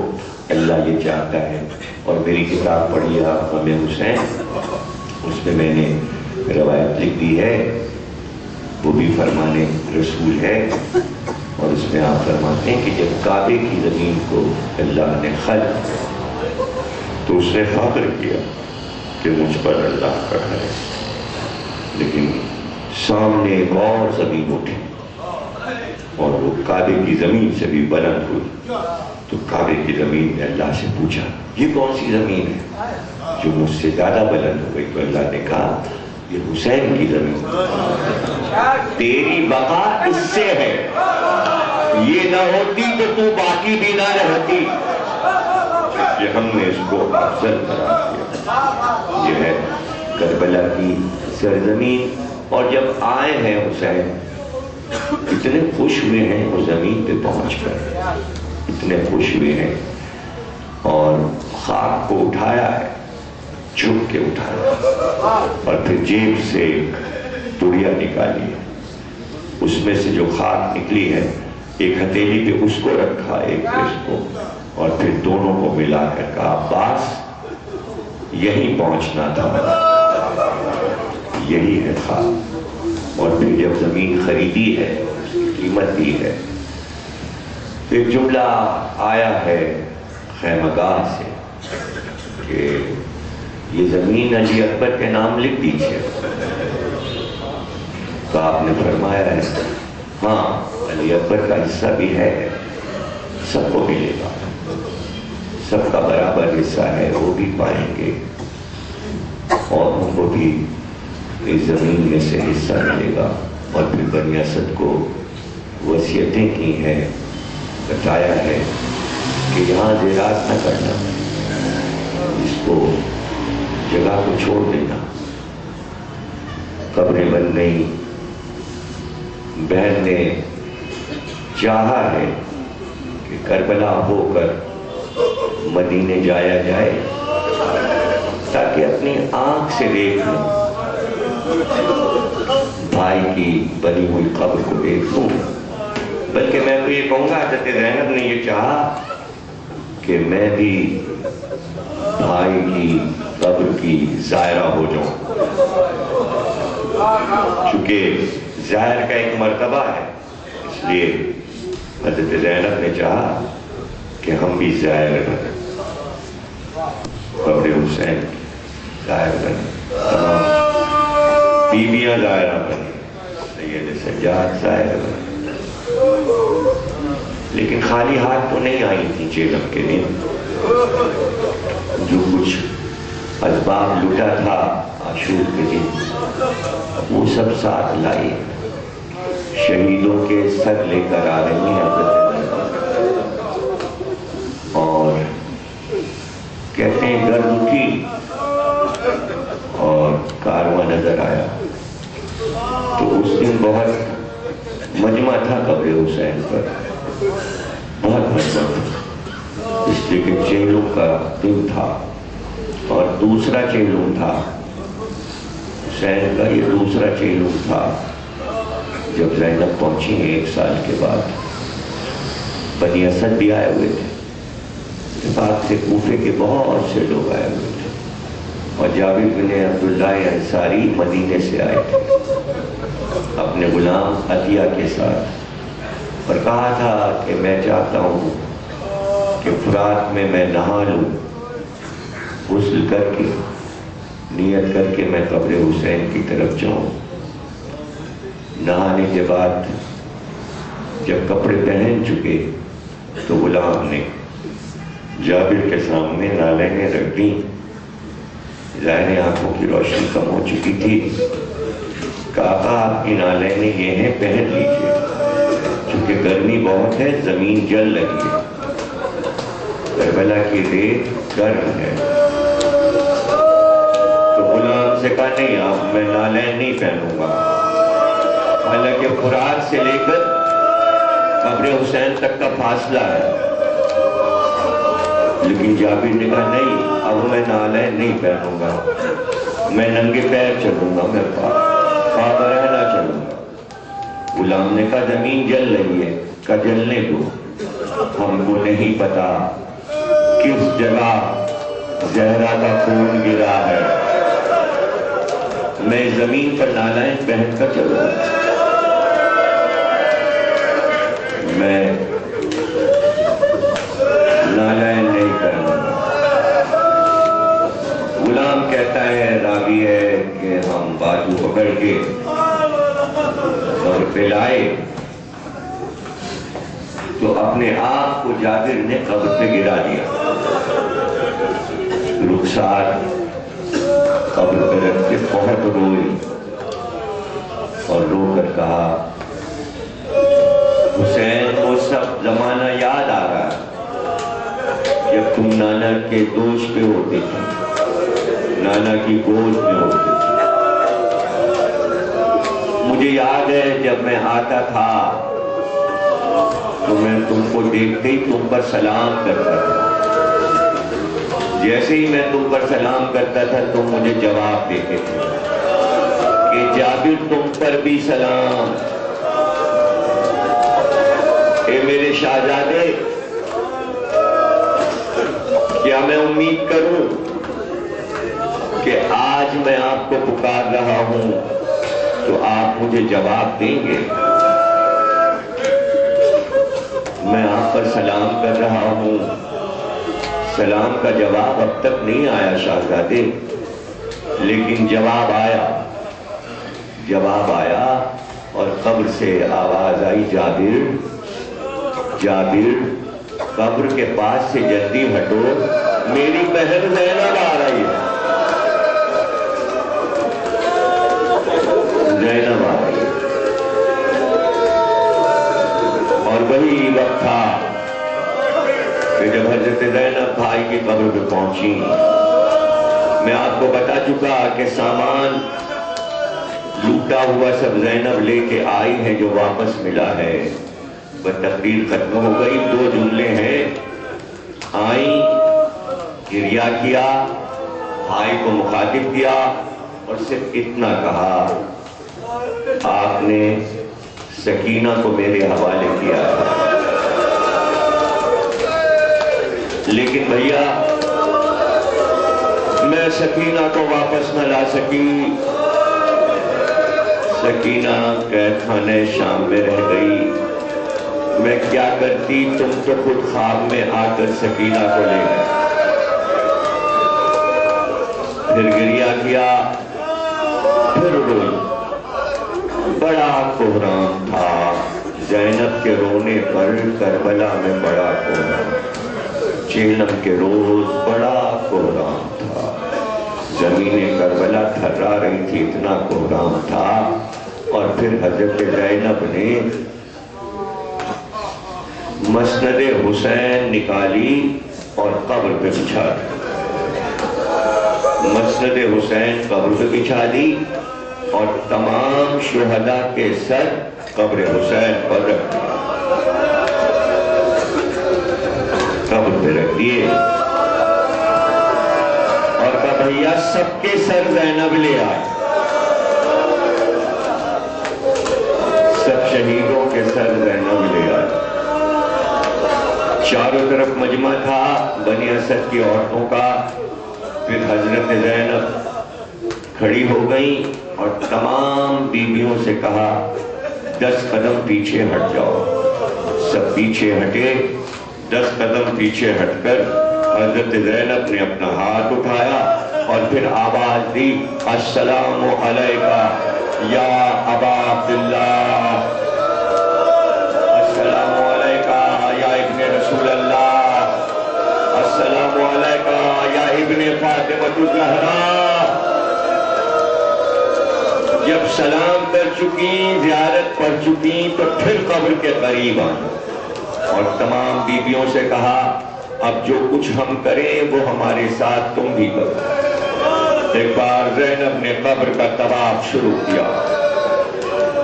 اللہ یہ چاہتا ہے، اور میری کتاب پڑھی آپ غم حسین، اس میں میں نے روایت لکھ دی ہے، وہ بھی فرمان رسول ہے، اور اس میں آپ فرماتے ہیں کہ جب کعبے کی زمین کو اللہ نے خلق تو اس نے فخر کیا کہ مجھ پر اللہ کا گھر ہے، لیکن سامنے ایک اور زمین اٹھی اور وہ کعبے کی زمین سے بھی بلند ہوئی، تو کعبے کی زمین نے اللہ سے پوچھا یہ کون سی زمین ہے جو مجھ سے زیادہ بلند ہو گئی؟ تو اللہ نے کہا یہ حسین کی زمین، تیری بقا اس سے ہے، یہ نہ ہوتی تو تو باقی بھی نہ رہتی، کہ ہم نے اس کو افضل قرار دیا۔ یہ ہے کربلا کی سرزمین، اور جب آئے ہیں حسین اتنے خوش ہوئے ہیں وہ زمین پہ پہنچ کر، اتنے خوش ہوئے ہیں اور خاک کو اٹھایا ہے، جھک کے اٹھایا، اور پھر جیب سے ایک تڑیا نکالی ہے، اس میں سے جو خاک نکلی ہے ایک ہتھیلی پہ اس کو رکھا، ایک پہ اس کو، اور پھر دونوں کو ملا کر کہا عباس یہی پہنچنا تھا، یہی ہے خاک۔ اور پھر جب زمین خریدی ہے، اس کی قیمت دی ہے، تو ایک جملہ آیا ہے خیمگاہ سے کہ یہ زمین علی اکبر کے نام لکھ دیجیے۔ تو آپ نے فرمایا ہے ہاں علی اکبر کا حصہ بھی ہے، سب کو ملے گا، سب کا برابر حصہ ہے، وہ بھی پائیں گے، اور ان کو بھی اس زمین میں سے حصہ ملے گا۔ اور پھر بنی اسد کو وصیتیں کی ہیں، بتایا ہے کہ یہاں زراعت نہ کرنا، اس کو جگہ کو چھوڑ دینا، قبریں بن گئی۔ بہن نے چاہا ہے کہ کربلا ہو کر مدینے جایا جائے تاکہ اپنی آنکھ سے دیکھ لوں، بھائی کی بنی ہوئی قبر کو دیکھوں۔ بلکہ میں تو یہ کہوں گا حضرت زینب نے یہ چاہا کہ میں بھی بھائی کی قبر کی زائرہ ہو جاؤں، چونکہ زائر کا ایک مرتبہ ہے، اس لیے حضرت زینب نے چاہا کہ ہم بھی زائر بنیں، قبر حسین زائر بنیں، تمام بیویاں زائرہ بنیں، سید سجاد زائر بنیں۔ لیکن خالی ہاتھ تو نہیں آئی تھی چیلم کے دن، جو کچھ اسباب لٹا تھا عاشور کے دن وہ سب ساتھ لائی، شہیدوں کے سر لے کر آ رہی ہیں اور کہتے ہیں گرد اٹھی اور کارواں نظر آیا۔ تو اس دن بہت مجمع تھا قبر حسین پر، بہت مجمع تھا، اس لیے کہ چیلوں کا دن تھا، اور دوسرا چیلوں تھا حسین کا، یہ دوسرا چیلوں تھا جب زینب پہنچی 1 سال کے بعد۔ بنی اسد بھی آئے ہوئے تھے، اتفاق سے کوفے کے بہت سے لوگ آئے ہوئے تھے، اور جابر بن عبداللہ انصاری مدینے سے آئے تھے اپنے غلام عطیہ کے ساتھ، اور کہا تھا کہ میں چاہتا ہوں کہ فرات میں میں نہا لوں، غسل کر کے نیت کر کے میں قبر حسین کی طرف جاؤں۔ نہانے کے بعد جب کپڑے پہن چکے تو غلام نے جابر کے سامنے نالینیں رکھ دیں، ظاہر آنکھوں کی روشنی کم ہو چکی تھی، کہا آپ کی نالینیں یہ ہیں، پہن لیجئے، چونکہ گرمی بہت ہے، زمین جل رہی ہے، کربلا کی ریت گرم ہے۔ تو غلام سے کہا نہیں آپ میں نالین نہیں پہنوں گا، حالانکہ فرات سے لے کر قبر حسین تک کا فاصلہ ہے، لیکن جابر نے کہا نہیں اب میں نالین نہیں پہنوں گا، میں ننگے پیر چلوں گا، میں پابرہنہ چلوں گا۔ غلام نے کہا زمین جل رہی ہے، کہا جلنے دو، ہم کو نہیں پتا کس جگہ زہرا کا خون گرا ہے، میں زمین پر نالین پہن کر چلوں، میں نالین نہیں پہنوں گا۔ غلام کہتا ہے راوی ہے کہ ہم بازو پکڑ کے اور پہ لائے تو اپنے آپ کو جابر نے قبر پہ گرا دیا، رخسار قبر پہ رکھ کے بہت روئی اور رو کر کہا حسین وہ سب زمانہ یاد آ رہا جب تم نانا کے دوش پہ ہوتے تھے، نانا کی گود میں ہوتے تھے، مجھے یاد ہے جب میں آتا تھا تو میں تم کو دیکھتے ہی تم پر سلام کرتا تھا، جیسے ہی میں تم پر سلام کرتا تھا تم مجھے جواب دیتے تھے کہ جابر تم پر بھی سلام. اے میرے شہزادے، کیا میں امید کروں کہ آج میں آپ کو پکار رہا ہوں تو آپ مجھے جواب دیں گے؟ میں آپ پر سلام کر رہا ہوں، سلام کا جواب اب تک نہیں آیا شہزادے، لیکن جواب آیا اور قبر سے آواز آئی، جابر قبر کے پاس سے جلدی ہٹو، میری بہن زینب آ رہی ہے. زینب آ رہی ہے. اور وہی وقت تھا کہ جب حضرت زینب بھائی کی قبر پہ پہنچی. میں آپ کو بتا چکا کہ سامان لوٹا ہوا سب زینب لے کے آئی ہے، جو واپس ملا ہے. تقریر ختم ہو گئی. 2 جملے ہیں، آئیں، گریہ کیا، بھائی کو مخاطب کیا اور صرف اتنا کہا، آپ نے سکینہ کو میرے حوالے کیا. لیکن بھیا میں سکینہ کو واپس نہ لا سکی. سکینہ قید خانے شام میں رہ گئی. میں کیا کرتی، تم تو خود خواب میں آ کر سکینہ کو لے گئے. پھر گریہ کیا، پھر روئی. بڑا کوہرام تھا. زینب کے رونے پر کربلا میں بڑا کوہرام، چہلم کے روز بڑا کوہرام تھا. زمین کربلا تھرا رہی تھی، اتنا کوہرام تھا. اور پھر حضرت زینب نے مسند حسین نکالی اور قبر پہ بچھا دی. مسند حسین قبر پہ بچھا دی اور تمام شہداء کے سر قبر حسین پر رکھ دیے. قبر پہ رکھ دیے اور کہا بھیا سب کے سر زینب لے آئے. سب شہیدوں کے سر زینب لے آئے. چاروں طرف مجمع تھا بنی اسد کی عورتوں کا. پھر حضرت زینب کھڑی ہو گئی اور تمام بیویوں سے کہا 10 قدم پیچھے ہٹ جاؤ. سب پیچھے ہٹے. 10 قدم پیچھے ہٹ کر حضرت زینب نے اپنا ہاتھ اٹھایا اور پھر آواز دی، السلام علیکہ یا ابا عبداللہ، السلام علیکہ یا ابن رسول اللہ، السلام علیکہ یا ابن فاطمہ الزہرا. جب سلام کر چکی، زیارت پڑھ چکی، تو پھر قبر کے قریب آئی اور تمام بیویوں سے کہا اب جو کچھ ہم کریں وہ ہمارے ساتھ تم بھی کرو. ایک بار زینب نے قبر کا طواف شروع کیا.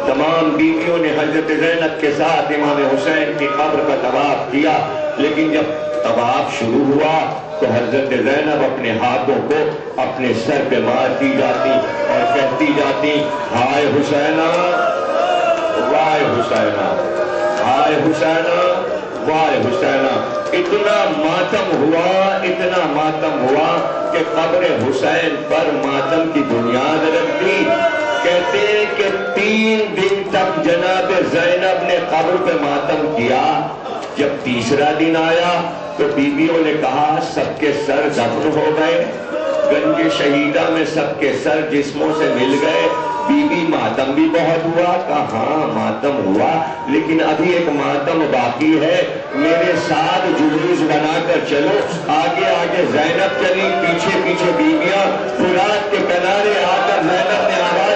تمام بیویوں نے حضرت زینب کے ساتھ امام حسین کی قبر کا طواف کیا. لیکن جب طواف شروع ہوا تو حضرت زینب اپنے ہاتھوں کو اپنے سر پہ مارتی جاتی اور کہتی جاتی، ہائے حسینہ، وائے حسینہ، ہائے حسینہ، وائے حسینہ. اتنا ماتم ہوا کہ قبر حسین پر ماتم کی بنیاد رکھ دی. کہتے ہیں کہ 3 دن تک جناب زینب نے قبر پہ ماتم کیا. جب تیسرا دن آیا تو بیویوں نے کہا سب کے سر دفن ہو گئے. گنج شہیدہ میں سب کے سر جسموں سے مل گئے. بی بی ماتم بھی بہت ہوا. کہا ہاں ماتم ہوا لیکن ابھی ایک ماتم باقی ہے. میرے ساتھ جلوس بنا کر چلو. آگے آگے زینب چلی, پیچھے پیچھے بیویاں. فرات کے کنارے آ کر زینب نے آواز